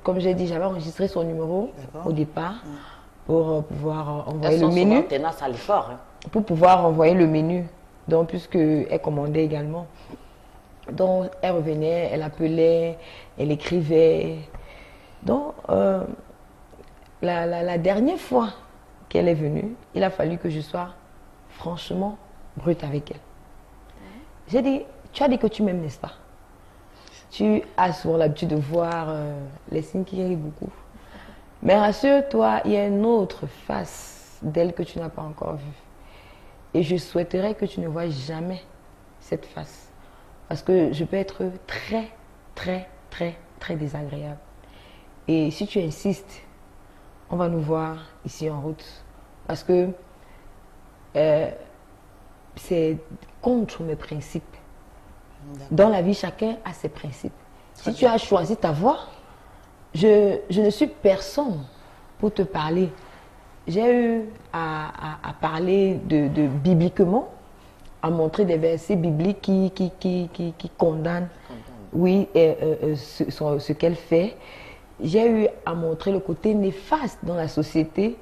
comme j'ai dit, j'avais enregistré son numéro au départ pour pouvoir envoyer le menu. Tenace à l'effort. Hein. pour pouvoir envoyer le menu. Donc, puisqu'elle commandait également. Donc, elle revenait, elle appelait, elle écrivait. Donc, la dernière fois qu'elle est venue, il a fallu que je sois franchement brute avec elle. J'ai dit, tu as dit que tu m'aimes, n'est-ce pas? Tu as souvent l'habitude de voir les signes qui rient beaucoup. Mais rassure-toi, il y a une autre face d'elle que tu n'as pas encore vue. Et je souhaiterais que tu ne vois jamais cette face. Parce que je peux être très, très, très, très désagréable. Et si tu insistes, on va nous voir ici en route. Parce que c'est contre mes principes. Dans la vie, chacun a ses principes. Si tu as choisi ta voie, je ne suis personne pour te parler. J'ai eu à parler de bibliquement, à montrer des versets bibliques qui condamnent oui, ce qu'elle fait. J'ai eu à montrer le côté néfaste dans la société.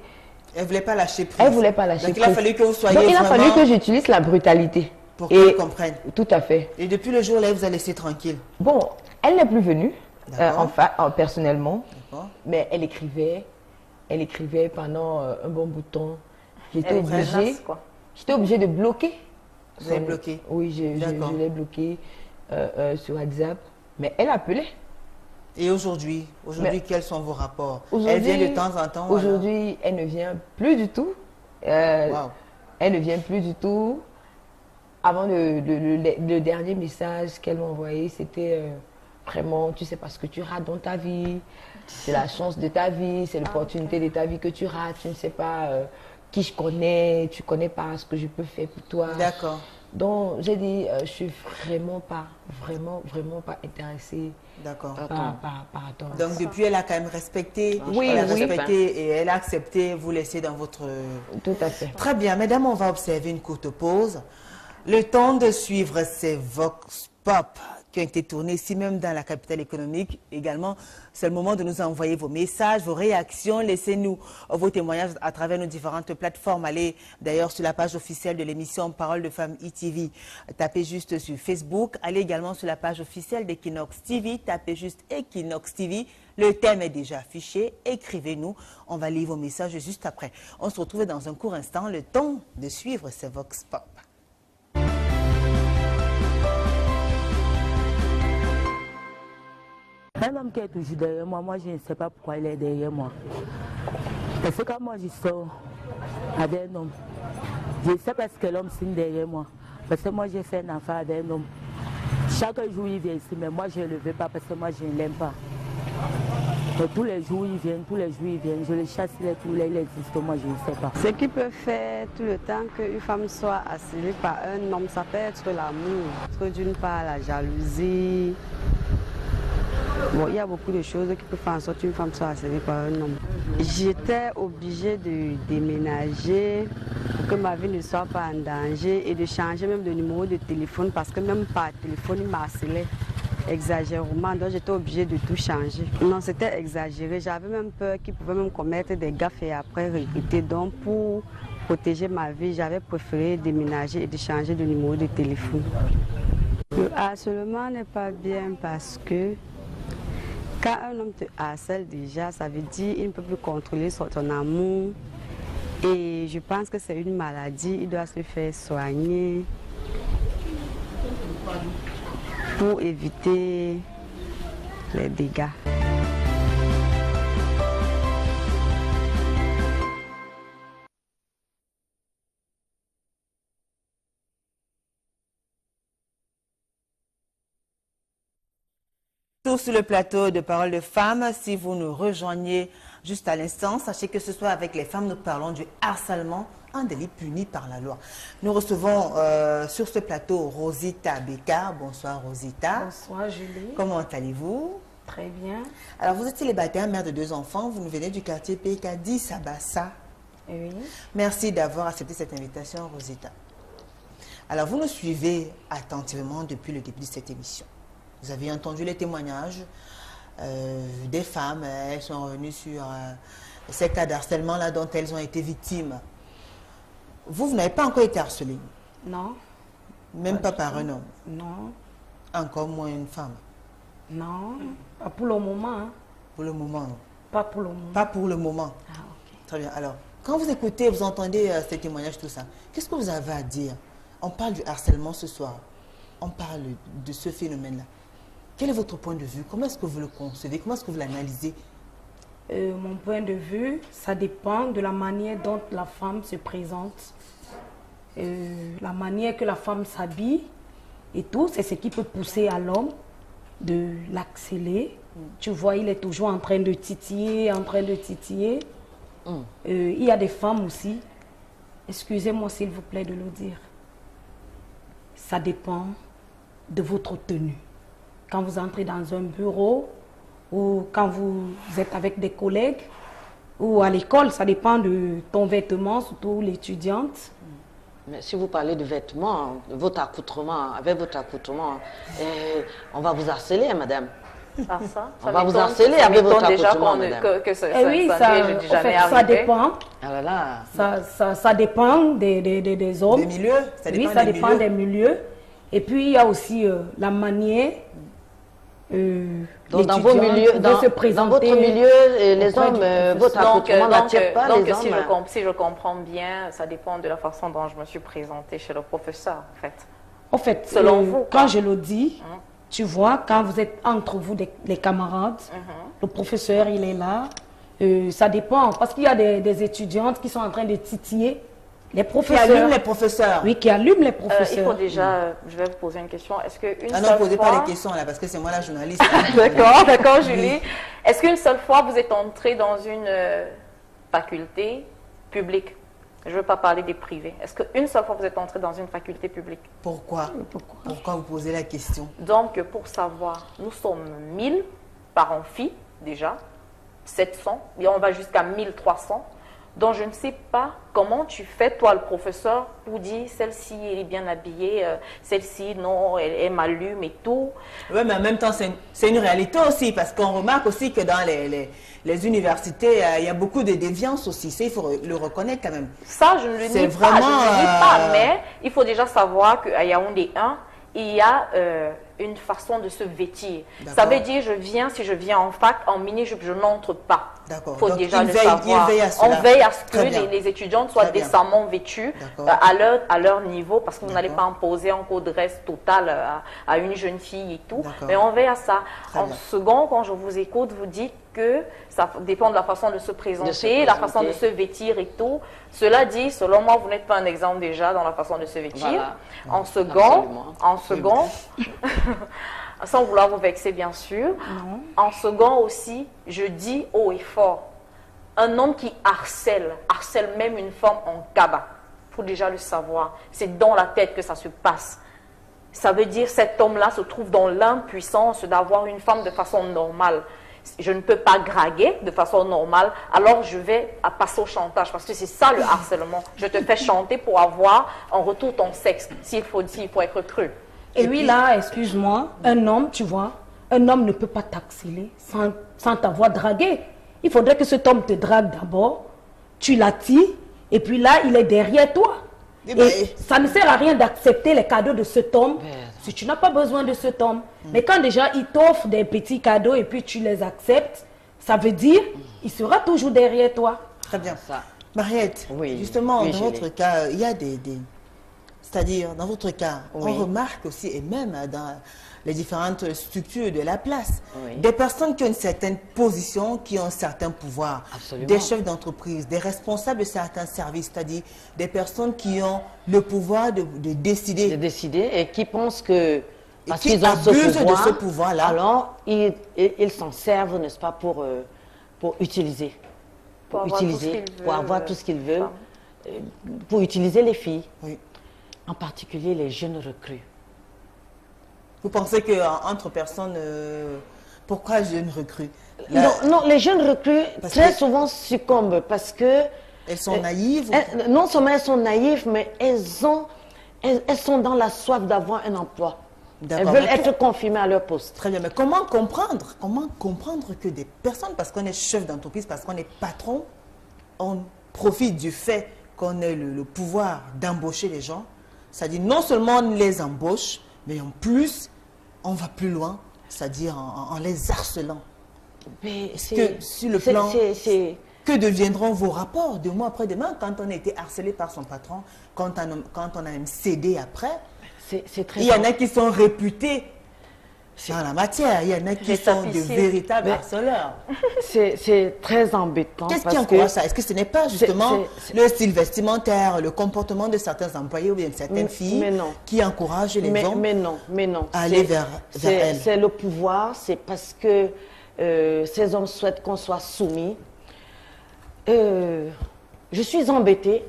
Elle ne voulait pas lâcher prise. Elle ne voulait pas lâcher Donc prise. il a fallu que vous soyez Donc il a vraiment... fallu que j'utilise la brutalité. Pour qu'elle comprenne. Tout à fait. Et depuis le jour-là, elle vous a laissé tranquille. Bon, elle n'est plus venue, personnellement. Mais elle écrivait pendant un bon bout de temps. J'étais obligée de bloquer. Vous avez bloqué? Oui, je l'ai bloqué sur WhatsApp. Mais elle appelait. Et aujourd'hui, quels sont vos rapports? Elle vient de temps en temps? Aujourd'hui, elle ne vient plus du tout. Elle ne vient plus du tout. Avant le dernier message qu'elle m'a envoyé, c'était vraiment, tu sais pas ce que tu rates dans ta vie, c'est la chance de ta vie, c'est l'opportunité de ta vie que tu rates, tu ne sais pas qui je connais, tu connais pas ce que je peux faire pour toi. D'accord. Donc j'ai dit, je suis vraiment pas intéressée par rapport à Donc depuis, elle a quand même respecté, et elle a accepté vous laisser dans votre... Tout à fait. Très bien, mesdames, on va observer une courte pause. Le temps de suivre ces Vox Pop qui ont été tournés ici même dans la capitale économique. Également, c'est le moment de nous envoyer vos messages, vos réactions. Laissez-nous vos témoignages à travers nos différentes plateformes. Allez d'ailleurs sur la page officielle de l'émission Parole de Femmes ITV. Tapez juste sur Facebook. Allez également sur la page officielle d'Equinox TV. Tapez juste Equinox TV. Le thème est déjà affiché. Écrivez-nous. On va lire vos messages juste après. On se retrouve dans un court instant. Le temps de suivre ces Vox Pop. Un homme qui est toujours derrière moi, je ne sais pas pourquoi il est derrière moi. Parce que quand moi je sors avec un homme, je sais parce que l'homme signe derrière moi. Parce que moi j'ai fait un enfant avec un homme. Chaque jour il vient ici, mais moi je ne le veux pas parce que moi je ne l'aime pas. Donc, tous les jours ils viennent, je le chasse, il existe, moi je ne sais pas. Ce qui peut faire tout le temps qu'une femme soit assaillie par un homme, ça peut être l'amour. Parce que d'une part la jalousie. Bon, il y a beaucoup de choses qui peuvent faire en sorte qu'une femme soit assaillie par un homme. J'étais obligée de déménager pour que ma vie ne soit pas en danger et de changer même de numéro de téléphone parce que même par téléphone, il m'harcelait exagérément. Donc j'étais obligée de tout changer. Non, c'était exagéré. J'avais même peur qu'il pouvait même commettre des gaffes et après regretter. Donc pour protéger ma vie, j'avais préféré déménager et de changer de numéro de téléphone. Le harcèlement n'est pas bien parce que quand un homme te harcèle déjà, ça veut dire qu'il ne peut plus contrôler ton amour. Et je pense que c'est une maladie, il doit se faire soigner pour éviter les dégâts. Sur le plateau de Parole de Femmes, si vous nous rejoignez juste à l'instant, sachez que ce soir avec les femmes, nous parlons du harcèlement, un délit puni par la loi. Nous recevons sur ce plateau Rosita Beka. Bonsoir Rosita. Bonsoir Julie. Comment allez-vous? Très bien. Alors vous êtes célibataire, mère de 2 enfants, vous nous venez du quartier PK 10 à Bassa. Oui. Merci d'avoir accepté cette invitation Rosita. Alors vous nous suivez attentivement depuis le début de cette émission. Vous avez entendu les témoignages des femmes, elles sont revenues sur ces cas d'harcèlement là dont elles ont été victimes. Vous n'avez pas encore été harcelé, Non, même pas par un homme, non, encore moins une femme. non. Pas pour le moment. Hein. Pour le moment, non. Pas pour le moment. Pas pour le moment. Ah, ok. Très bien. Alors, quand vous écoutez, vous entendez ces témoignages, tout ça, qu'est-ce que vous avez à dire? On parle du harcèlement ce soir. On parle de ce phénomène-là. Quel est votre point de vue? Comment est-ce que vous le concevez? Comment est-ce que vous l'analysez? Mon point de vue, ça dépend de la manière dont la femme se présente. La manière que la femme s'habille et tout, c'est ce qui peut pousser à l'homme de l'accélérer. Tu vois, il est toujours en train de titiller, en train de titiller. Il y a des femmes aussi, excusez-moi s'il vous plaît de le dire, ça dépend de votre tenue. Quand vous entrez dans un bureau ou quand vous êtes avec des collègues ou à l'école, ça dépend de ton vêtement, surtout l'étudiante. Mais si vous parlez de vêtements, de votre accoutrement, avec votre accoutrement, on va vous harceler, hein, madame. Ah, ça On va vous harceler avec votre déjà accoutrement, madame. que ça, Oui, ça, ça, n'est en jamais fait, ça arrivé. dépend. Ah là là. Ça dépend des hommes. Des milieux? Ça Oui, dépend ça des dépend milieux. des milieux. Et puis, il y a aussi la manière Donc, dans vos milieux, de se dans présenter. votre milieu, les auprès hommes, du votre accoutrement n'attire pas les si hommes. si je comprends bien, ça dépend de la façon dont je me suis présentée chez le professeur, en fait. En fait, Selon vous, quand je le dis, tu vois, quand vous êtes entre vous, les camarades, le professeur, il est là. Ça dépend, parce qu'il y a des étudiantes qui sont en train de titiller les Qui professeurs. allument les professeurs. Oui, qui allument les Il professeurs. faut déjà, je vais vous poser une question. Est-ce qu'une Ah non, seule posez fois... pas les questions là, parce que c'est moi la journaliste. D'accord, Julie. Est-ce qu'une seule fois vous êtes entrée dans une faculté publique? Je ne veux pas parler des privés. Est-ce qu'une seule fois vous êtes entrée dans une faculté publique? Pourquoi? Pourquoi vous posez la question? Donc, pour savoir, nous sommes 1000 par amphi, déjà, 700, et on va jusqu'à 1300. Donc, je ne sais pas comment tu fais, toi, le professeur, pour dire celle-ci, elle est bien habillée, celle-ci, non, elle m'allume et tout. Oui, mais en même temps, c'est une réalité aussi, parce qu'on remarque aussi que dans les universités, il y a beaucoup de déviance aussi. Ça, il faut le reconnaître quand même. Ça, je ne le nie pas, je ne le nie pas, mais il faut déjà savoir qu'à Yaoundé 1, il y a une façon de se vêtir. Ça veut dire, si je viens en fac, en mini-jupe, je n'entre pas. D'accord. Il faut Donc, déjà le On savoir. veille à cela. On veille à ce que Très bien. les étudiantes soient Très bien. décemment vêtues à leur niveau, parce que vous n'allez pas imposer un code reste total à une jeune fille et tout. D'accord. Mais on veille à ça. Très En bien. second, quand je vous écoute, vous dites que ça dépend de la façon de se présenter, la façon de se vêtir et tout. Cela dit, selon moi, vous n'êtes pas un exemple déjà dans la façon de se vêtir. Voilà. En second, sans vouloir vous vexer bien sûr, en second aussi, je dis haut et fort, un homme qui harcèle même une femme en cabas, il faut déjà le savoir, c'est dans la tête que ça se passe. Ça veut dire cet homme-là se trouve dans l'impuissance d'avoir une femme de façon normale. Je ne peux pas draguer de façon normale, alors je vais passer au chantage, parce que c'est ça le harcèlement. Je te fais chanter pour avoir en retour ton sexe, s'il faut être cru. Et oui, là, excuse-moi, un homme, tu vois, un homme ne peut pas t'accélérer sans t'avoir dragué. Il faudrait que cet homme te drague d'abord, tu l'attires, et puis là, il est derrière toi. Et ça ne sert à rien d'accepter les cadeaux de cet homme si tu n'as pas besoin de cet homme. Mais quand déjà il t'offre des petits cadeaux et puis tu les acceptes, ça veut dire il sera toujours derrière toi. Très bien. Ça. Mariette, Oui, justement, oui, dans Julie. votre cas, il y a c'est-à-dire, dans votre cas, Oui. on remarque aussi, et même dans les différentes structures de la place, Oui. des personnes qui ont une certaine position, qui ont un certain pouvoir, Absolument. des chefs d'entreprise, des responsables de certains services, c'est-à-dire des personnes qui ont le pouvoir de décider. De décider et qui pensent que parce qui qu'ils ont abusent ce de pouvoir, ce pouvoir-là. alors ils s'en servent, n'est-ce pas, pour utiliser. Pour avoir tout ce qu'ils pour veulent, avoir tout ce qu'ils veulent, femmes. pour utiliser les filles, Oui. en particulier les jeunes recrues. Vous pensez qu'entre personnes, pourquoi jeunes recrues? Non, les jeunes recrues Parce très que- souvent succombent parce que Elles sont naïves? non seulement elles sont naïves, mais elles sont dans la soif d'avoir un emploi. Elles D'accord, veulent mais être confirmées à leur poste. Très bien, mais comment comprendre que des personnes, parce qu'on est chef d'entreprise, parce qu'on est patron, on profite du fait qu'on ait le pouvoir d'embaucher les gens, c'est-à-dire non seulement on les embauche, mais en plus, on va plus loin, c'est-à-dire en les harcelant. Mais Que sur le plan, que deviendront vos rapports de mois après demain quand on a été harcelé par son patron, quand on a même cédé après? Il y en a qui sont réputés dans la matière, il y en a qui sont de véritables harceleurs. C'est très embêtant. Qu'est-ce qui encourage ça? Est-ce que ce n'est pas justement le style vestimentaire, le comportement de certains employés ou bien de certaines filles qui encouragent les hommes à aller vers elles? C'est le pouvoir, c'est parce que ces hommes souhaitent qu'on soit soumis. Je suis embêtée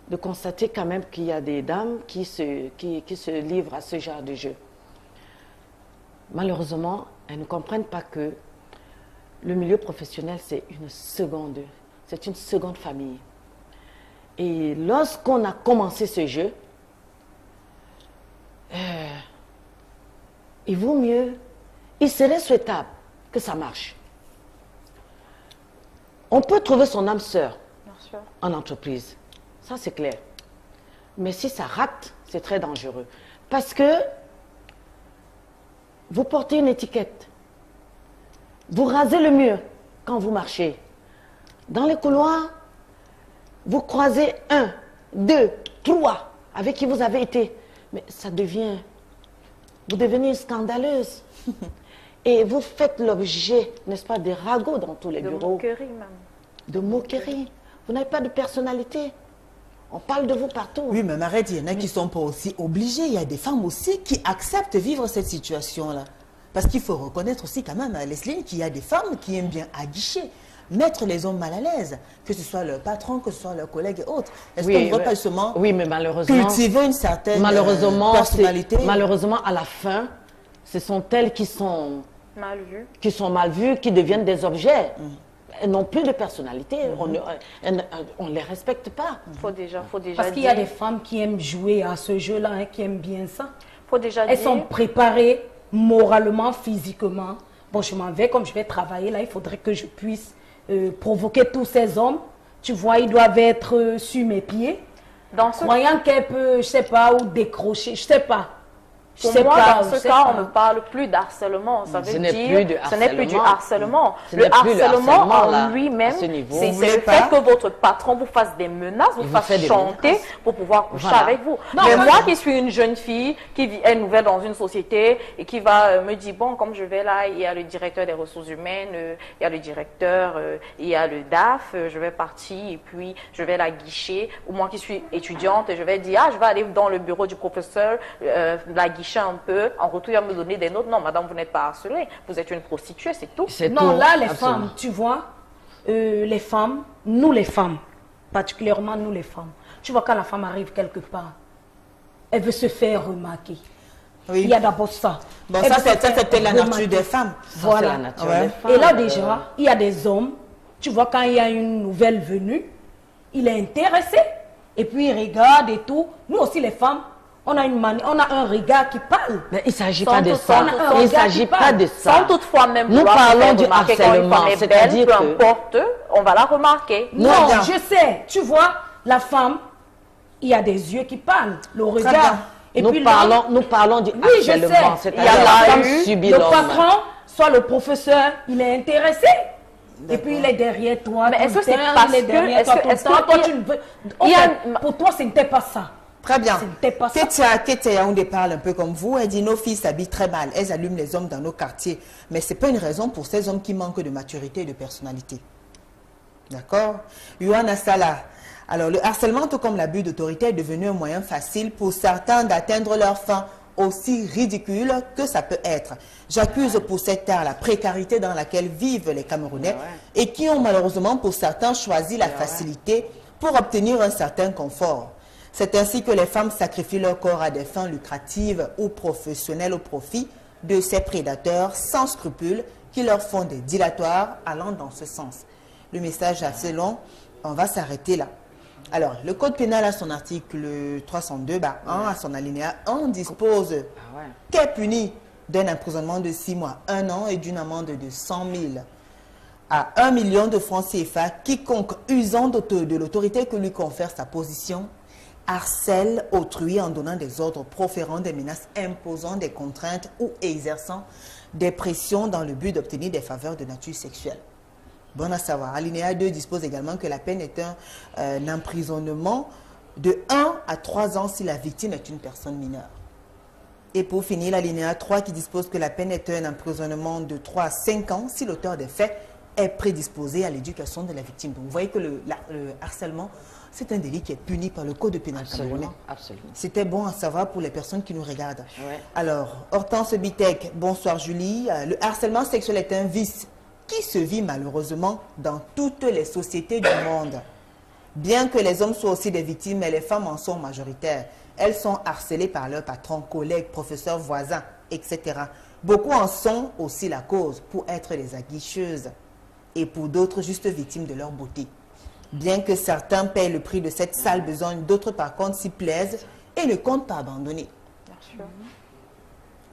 de constater quand même qu'il y a des dames qui se livrent à ce genre de jeu. Malheureusement, elles ne comprennent pas que le milieu professionnel, c'est une seconde famille. Et lorsqu'on a commencé ce jeu, il vaut mieux, il serait souhaitable que ça marche. On peut trouver son âme sœur en entreprise, ça c'est clair. Mais si ça rate, c'est très dangereux. Parce que vous portez une étiquette. Vous rasez le mur quand vous marchez. Dans les couloirs, vous croisez 1, 2, 3 avec qui vous avez été. Mais ça devient... Vous devenez scandaleuse. Et vous faites l'objet, n'est-ce pas, des ragots dans tous les bureaux. De moquerie même. De moquerie. Vous n'avez pas de personnalité. On parle de vous partout. Oui, mais arrête, il y en a qui ne sont pas aussi obligés. Il y a des femmes aussi qui acceptent de vivre cette situation-là. Parce qu'il faut reconnaître aussi quand même, Leslie, qu'il y a des femmes qui aiment bien aguicher, mettre les hommes mal à l'aise, que ce soit leur patron, que ce soit leurs collègues et autres. Est-ce qu'on ne doit pas justement mais malheureusement, cultiver une certaine personnalité? Malheureusement, à la fin, ce sont elles qui sont mal vues, qui deviennent des objets. Elles n'ont plus de personnalité, on ne les respecte pas. Faut déjà Parce qu'il y a des femmes qui aiment jouer à ce jeu-là, hein, qui aiment bien ça. Elles sont préparées moralement, physiquement. Bon, je m'en vais, comme je vais travailler là, il faudrait que je puisse provoquer tous ces hommes. Tu vois, ils doivent être sur mes pieds. Croyant qu'elle peut, je sais pas, ou décrocher, je sais pas. Pour moi, dans ce cas, on ne parle plus d'harcèlement. Ça veut dire ce n'est plus du harcèlement. Le harcèlement en lui-même, c'est le fait que votre patron vous fasse des menaces, vous fasse chanter pour pouvoir coucher avec vous. Mais moi qui suis une jeune fille, qui est nouvelle dans une société et qui va me dire, bon, comme je vais là, il y a le directeur des ressources humaines, il y a le directeur, il y a le DAF, je vais partir et puis je vais la guicher. Ou moi qui suis étudiante, je vais dire, ah, je vais aller dans le bureau du professeur, la guicher un peu, en retour il va me donner des notes. Non, madame, vous n'êtes pas harcelée, vous êtes une prostituée, c'est tout. Non, là, les femmes, tu vois, les femmes, nous les femmes, particulièrement nous les femmes, tu vois, quand la femme arrive quelque part, elle veut se faire remarquer. Oui. Il y a d'abord ça. Bon, ça, c'était la nature des femmes. Voilà. Et là, déjà, il y a des hommes, tu vois, quand il y a une nouvelle venue, il est intéressé, et puis il regarde et tout. Nous aussi, les femmes, on a un regard qui parle. Mais il ne s'agit pas de ça. Il ne s'agit pas de ça. Sans toutefois même nous parlons du harcèlement. C'est-à-dire que peu importe, on va la remarquer. Non, je sais. Tu vois, la femme, il y a des yeux qui parlent. Le regard. Et nous parlons du harcèlement. C'est-à-dire la femme subit l'homme. Le patron, soit le professeur, il est intéressé. Et puis il est derrière toi. Mais est-ce que c'est parce que... Pour toi, ce n'était pas ça. Très bien. Ketia Yaoundé parle un peu comme vous. Elle dit, nos filles s'habillent très mal. Elles allument les hommes dans nos quartiers. Mais ce n'est pas une raison pour ces hommes qui manquent de maturité et de personnalité. D'accord? Yohanna Salah. Alors, le harcèlement, tout comme l'abus d'autorité, est devenu un moyen facile pour certains d'atteindre leur fin, aussi ridicule que ça peut être. J'accuse pour cette terre la précarité dans laquelle vivent les Camerounais et qui ont malheureusement pour certains choisi la facilité pour obtenir un certain confort. C'est ainsi que les femmes sacrifient leur corps à des fins lucratives ou professionnelles au profit de ces prédateurs sans scrupules qui leur font des dilatoires allant dans ce sens. Le message est assez long, on va s'arrêter là. Alors, le Code pénal à son article 302, à son alinéa 1, dispose qu'est puni d'un emprisonnement de 6 mois, 1 an et d'une amende de 100 000 à 1 million de francs CFA, quiconque usant de l'autorité que lui confère sa position harcèle autrui en donnant des ordres, proférant des menaces, imposant des contraintes ou exerçant des pressions dans le but d'obtenir des faveurs de nature sexuelle. Bon à savoir. Alinéa 2 dispose également que la peine est un emprisonnement de 1 à 3 ans si la victime est une personne mineure. Et pour finir, l'alinéa 3 qui dispose que la peine est un emprisonnement de 3 à 5 ans si l'auteur des faits est prédisposé à l'éducation de la victime. Donc vous voyez que le harcèlement, c'est un délit qui est puni par le Code pénal camerounais. Absolument. C'était bon à savoir pour les personnes qui nous regardent. Ouais. Alors, Hortense Bitek, bonsoir Julie. Le harcèlement sexuel est un vice qui se vit malheureusement dans toutes les sociétés du monde. Bien que les hommes soient aussi des victimes, mais les femmes en sont majoritaires. Elles sont harcelées par leurs patrons, collègues, professeurs, voisins, etc. Beaucoup en sont aussi la cause pour être des aguicheuses et pour d'autres juste victimes de leur beauté. Bien que certains payent le prix de cette sale besogne, d'autres par contre s'y plaisent et ne comptent pas abandonner. Bien sûr.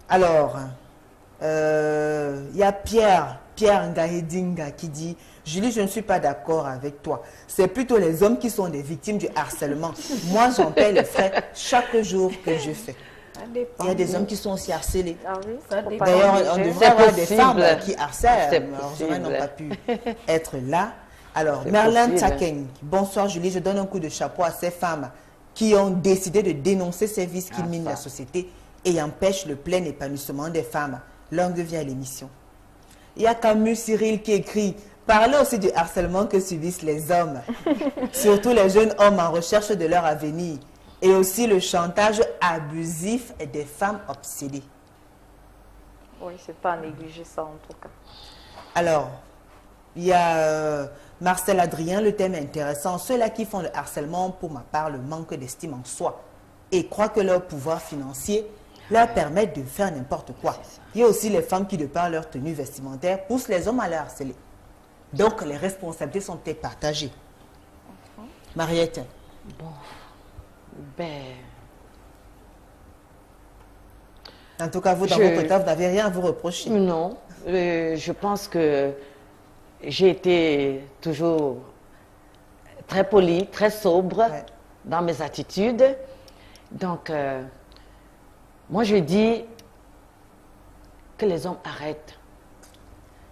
Alors, il y a Pierre Ngahedinga qui dit « Julie, je ne suis pas d'accord avec toi. C'est plutôt les hommes qui sont des victimes du harcèlement. Moi, j'en paie les frais chaque jour que je fais. » Il y a des hommes qui sont aussi harcelés. Ah oui, Ça faut dépend. pas D'ailleurs, négliger. on devrait C'est avoir des possible. femmes qui C'est harcèlent. Malheureusement, elles n'ont possible. pas pu être là. Alors, C'est Merlin possible. Tchakeng, bonsoir Julie, je donne un coup de chapeau à ces femmes qui ont décidé de dénoncer ces vices qui minent ça. la société et empêchent le plein épanouissement des femmes. Longue vie à l'émission. Il y a Camus Cyril qui écrit « Parlez aussi du harcèlement que subissent les hommes, surtout les jeunes hommes en recherche de leur avenir, et aussi le chantage abusif des femmes obsédées. » Oui, c'est pas à négliger ça en tout cas. Alors, il y a Marcel Adrien, le thème est intéressant. Ceux-là qui font le harcèlement, pour ma part, le manque d'estime en soi et croient que leur pouvoir financier leur permet de faire n'importe quoi. Il y a aussi les femmes qui, de par leur tenue vestimentaire, poussent les hommes à les harceler. Donc, les responsabilités sont peut-être partagées. Mariette, Bon. Ben, en tout cas, vous, dans Je- votre cas, vous n'avez rien à vous reprocher. non. Je pense que j'ai été toujours très polie, très sobre Ouais. dans mes attitudes. Donc, moi, je dis que les hommes arrêtent.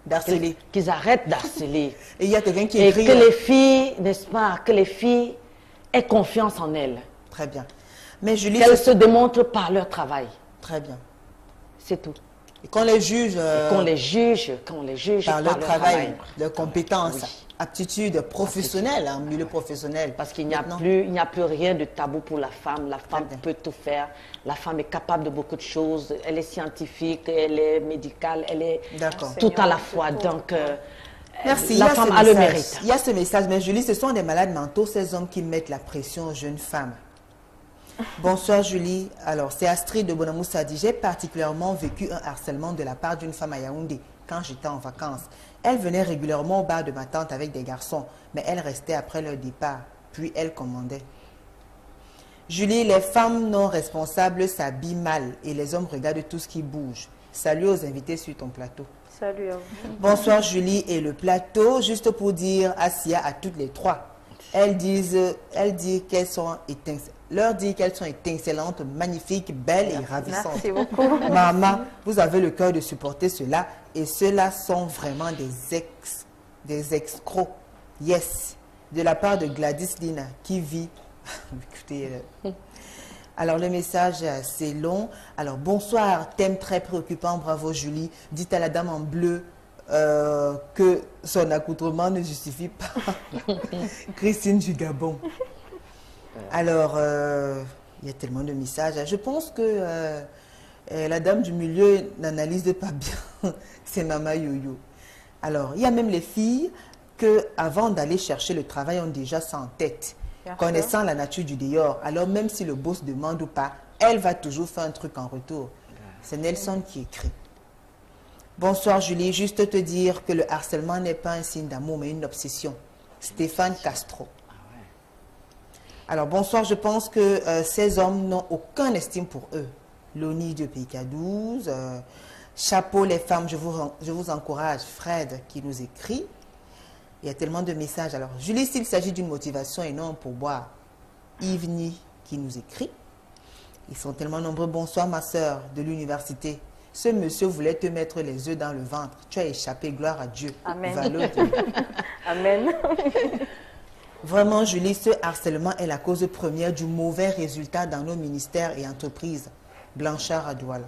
D'harceler. Qu'ils arrêtent d'harceler. Et il y a quelqu'un qui Et écrit... que les filles, n'est-ce pas, que les filles aient confiance en elles. Très bien. Mais Julie, Qu'elles se démontrent par leur travail. très bien. C'est tout. Et qu'on les juge... Qu'on les juge par leur travail, leurs compétences, Oui. aptitudes professionnelles, en milieu professionnel. Parce qu'il n'y a Maintenant, plus, il n'y a plus rien de tabou pour la femme. La femme bien. peut tout faire. La femme est capable de beaucoup de choses. Elle est scientifique, elle est médicale, elle est D'accord. tout à la Enseignante, fois. tout. Donc, Merci. Il y la a femme ce a le message. mérite. Il y a ce message, mais Julie, ce sont des malades mentaux, ces hommes qui mettent la pression aux jeunes femmes. Bonsoir Julie. Alors, c'est Astrid de Bonamoussa dit, j'ai particulièrement vécu un harcèlement de la part d'une femme à Yaoundé quand j'étais en vacances. Elle venait régulièrement au bar de ma tante avec des garçons, mais elle restait après leur départ, puis elle commandait. Julie, les femmes non responsables s'habillent mal et les hommes regardent tout ce qui bouge. Salut aux invités sur ton plateau. Salut à vous. Bonsoir Julie et le plateau. Juste pour dire Asia à toutes les trois. Elles disent qu'elles sont étincelantes, magnifiques, belles et ravissantes. Merci beaucoup. Maman, vous avez le cœur de supporter cela et ceux-là sont vraiment des escrocs. Yes. De la part de Gladys Lina qui vit. Écoutez. Alors le message est assez long. Alors bonsoir, thème très préoccupant, bravo Julie. Dites à la dame en bleu que son accoutrement ne justifie pas. Christine du Gabon. Alors, il y a tellement de messages. Je pense que la dame du milieu n'analyse pas bien. C'est Mama Yoyo. Alors, il y a même les filles que, avant d'aller chercher le travail, ont déjà ça en tête. Bien Connaissant la nature du dehors, alors même si le boss demande ou pas, elle va toujours faire un truc en retour. C'est Nelson qui écrit. Bonsoir Julie, juste te dire que le harcèlement n'est pas un signe d'amour, mais une obsession. Stéphane Castro. Alors bonsoir, je pense que ces hommes n'ont aucune estime pour eux. Loni de PK12, chapeau les femmes, je vous encourage. Fred qui nous écrit. Il y a tellement de messages. Alors, Julie, s'il s'agit d'une motivation et non pour boire. Yves qui nous écrit. Ils sont tellement nombreux. Bonsoir, ma soeur de l'université. Ce monsieur voulait te mettre les œufs dans le ventre. Tu as échappé, gloire à Dieu. Amen. Amen. Vraiment, Julie, ce harcèlement est la cause première du mauvais résultat dans nos ministères et entreprises. Blanchard à Douala.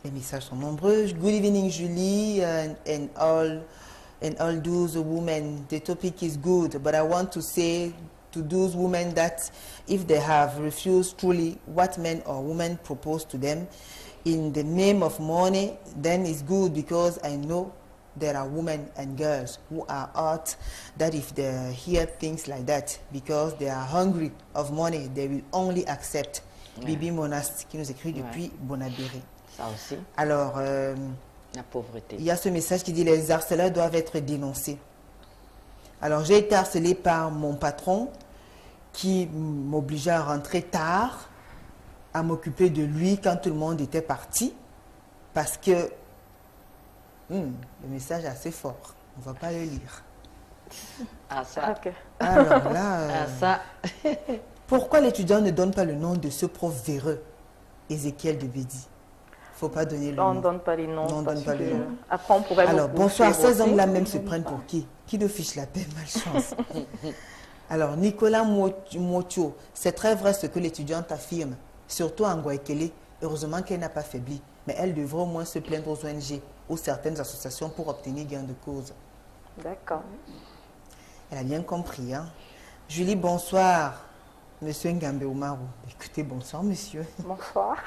Les messages sont nombreux. Good evening, Julie, and all those women. The topic is good, but I want to say to those women that if they have refused truly what men or women propose to them in the name of money, then it's good, because I know there are women and girls who are hurt that if they hear things like that, because they are hungry of money, they will only accept. Bibi Monast qui nous écrit depuis Bonabéré. Ça aussi. Alors, la pauvreté. Il y a ce message qui dit les harceleurs doivent être dénoncés. Alors, j'ai été harcelée par mon patron qui m'obligeait à rentrer tard, à m'occuper de lui quand tout le monde était parti, parce que le message est assez fort. On ne va pas le lire. Ah, ça. Ok. Alors là, ça. Pourquoi l'étudiant ne donne pas le nom de ce prof véreux, Ézéchiel de Bédi? Il ne faut pas donner le nom. On ne donne pas les noms. Non, on donne pas le nom. Après, on pourrait. Alors, bonsoir. Ces hommes-là même se prennent pour qui? Qui nous fiche la paix, malchance. Alors, Nicolas Motio, c'est très vrai ce que l'étudiante affirme, surtout en Guaykele. Heureusement qu'elle n'a pas faibli, mais elle devrait au moins se plaindre aux ONG ou certaines associations pour obtenir gain de cause. D'accord. Elle a bien compris, hein? Julie, bonsoir. Monsieur Ngambe Oumarou. Écoutez, bonsoir, monsieur. Bonsoir.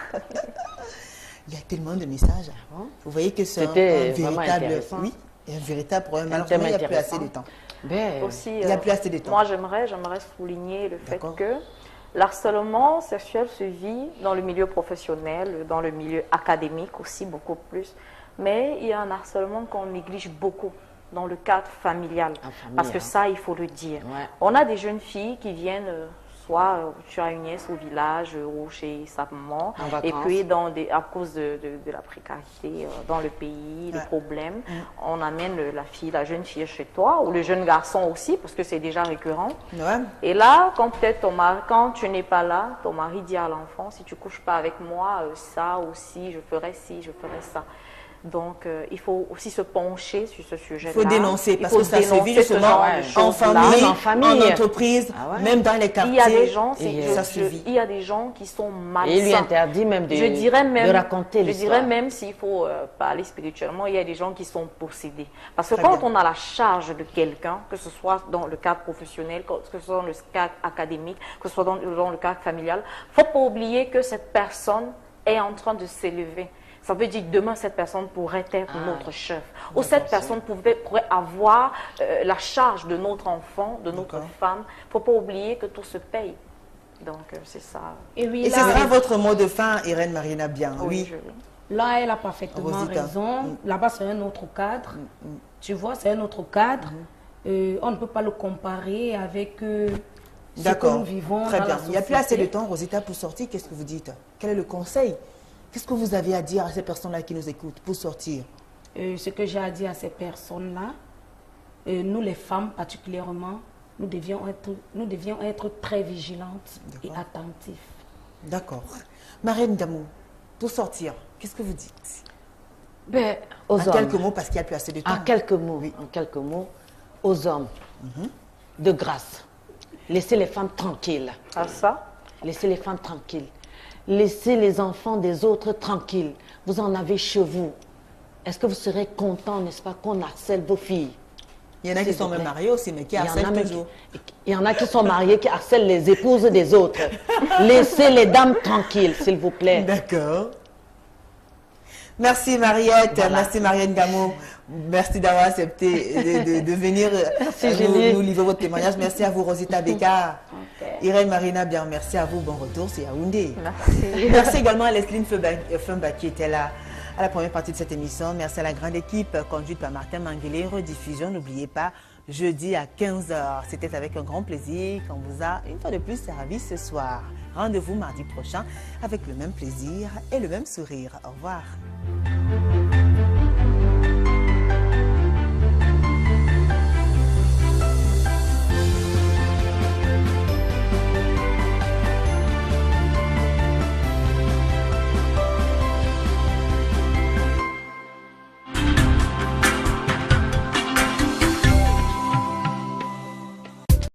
Il y a tellement de messages. Vous voyez que c'est un véritable, un véritable problème. Malheureusement, il n'y a plus assez de temps. Aussi, il n'y a plus assez de temps. Moi, j'aimerais souligner le fait que l'harcèlement sexuel se vit dans le milieu professionnel, dans le milieu académique aussi, beaucoup plus. Mais il y a un harcèlement qu'on néglige beaucoup dans le cadre familial. Parce que ça, il faut le dire. Ouais. On a des jeunes filles qui viennent... soit tu as une nièce au village ou chez sa maman, et puis à cause de la précarité dans le pays, les problèmes, on amène la jeune fille chez toi, ou le jeune garçon aussi, parce que c'est déjà récurrent. Et là, quand peut-être quand tu n'es pas là, ton mari dit à l'enfant, si tu ne couches pas avec moi, ça aussi, je ferai ci, je ferai ça. Donc, il faut aussi se pencher sur ce sujet-là. Il faut dénoncer, parce que ça se vit justement en famille, en entreprise, même dans les quartiers. Il y a des gens, il y a des gens qui sont malsains. Et il lui interdit même de raconter l'histoire. Je dirais même, s'il faut parler spirituellement, il y a des gens qui sont possédés. Parce que quand on a la charge de quelqu'un, que ce soit dans le cadre professionnel, que ce soit dans le cadre académique, que ce soit dans le cadre familial, il ne faut pas oublier que cette personne est en train de s'élever. Ça veut dire que demain, cette personne pourrait être notre chef. Ou cette personne pourrait avoir la charge de notre enfant, de notre femme. Il ne faut pas oublier que tout se paye. Donc, c'est ça. Et ce sera votre mot de fin, Irène Marina Bien. Oui. Là, elle a parfaitement raison. Là-bas, c'est un autre cadre. Tu vois, c'est un autre cadre. On ne peut pas le comparer avec ce que nous vivons Très dans bien. la société. Il n'y a plus assez de temps, Rosita, pour sortir. Qu'est-ce que vous dites? Quel est le conseil? Qu'est-ce que vous avez à dire à ces personnes-là qui nous écoutent pour sortir? Ce que j'ai à dire à ces personnes-là, nous les femmes particulièrement, nous devions être très vigilantes et attentives. D'accord. Marine Damou, pour sortir, qu'est-ce que vous dites? Aux hommes. En quelques mots, parce qu'il n'y a plus assez de temps. En quelques mots, aux hommes, de grâce, laissez les femmes tranquilles. Ah ça? Laissez les femmes tranquilles. Laissez les enfants des autres tranquilles. Vous en avez chez vous. Est-ce que vous serez content, n'est-ce pas, qu'on harcèle vos filles? Il y en a qui sont même mariés aussi, mais qui harcèlent toujours. Il y en a qui sont mariés, qui harcèlent les épouses des autres. Laissez les dames tranquilles, s'il vous plaît. D'accord. Merci Mariette, merci Marianne Gamo, merci d'avoir accepté de venir nous livrer votre témoignage. Merci à vous Rosita Beka, Irène Marina Bien, merci à vous, bon retour, c'est Yaoundé. Merci. Merci également à Leslie Femba qui était là à la première partie de cette émission. Merci à la grande équipe conduite par Martin Manguélé. Rediffusion, n'oubliez pas, jeudi à 15h. C'était avec un grand plaisir qu'on vous a une fois de plus servi ce soir. Rendez-vous mardi prochain avec le même plaisir et le même sourire. Au revoir.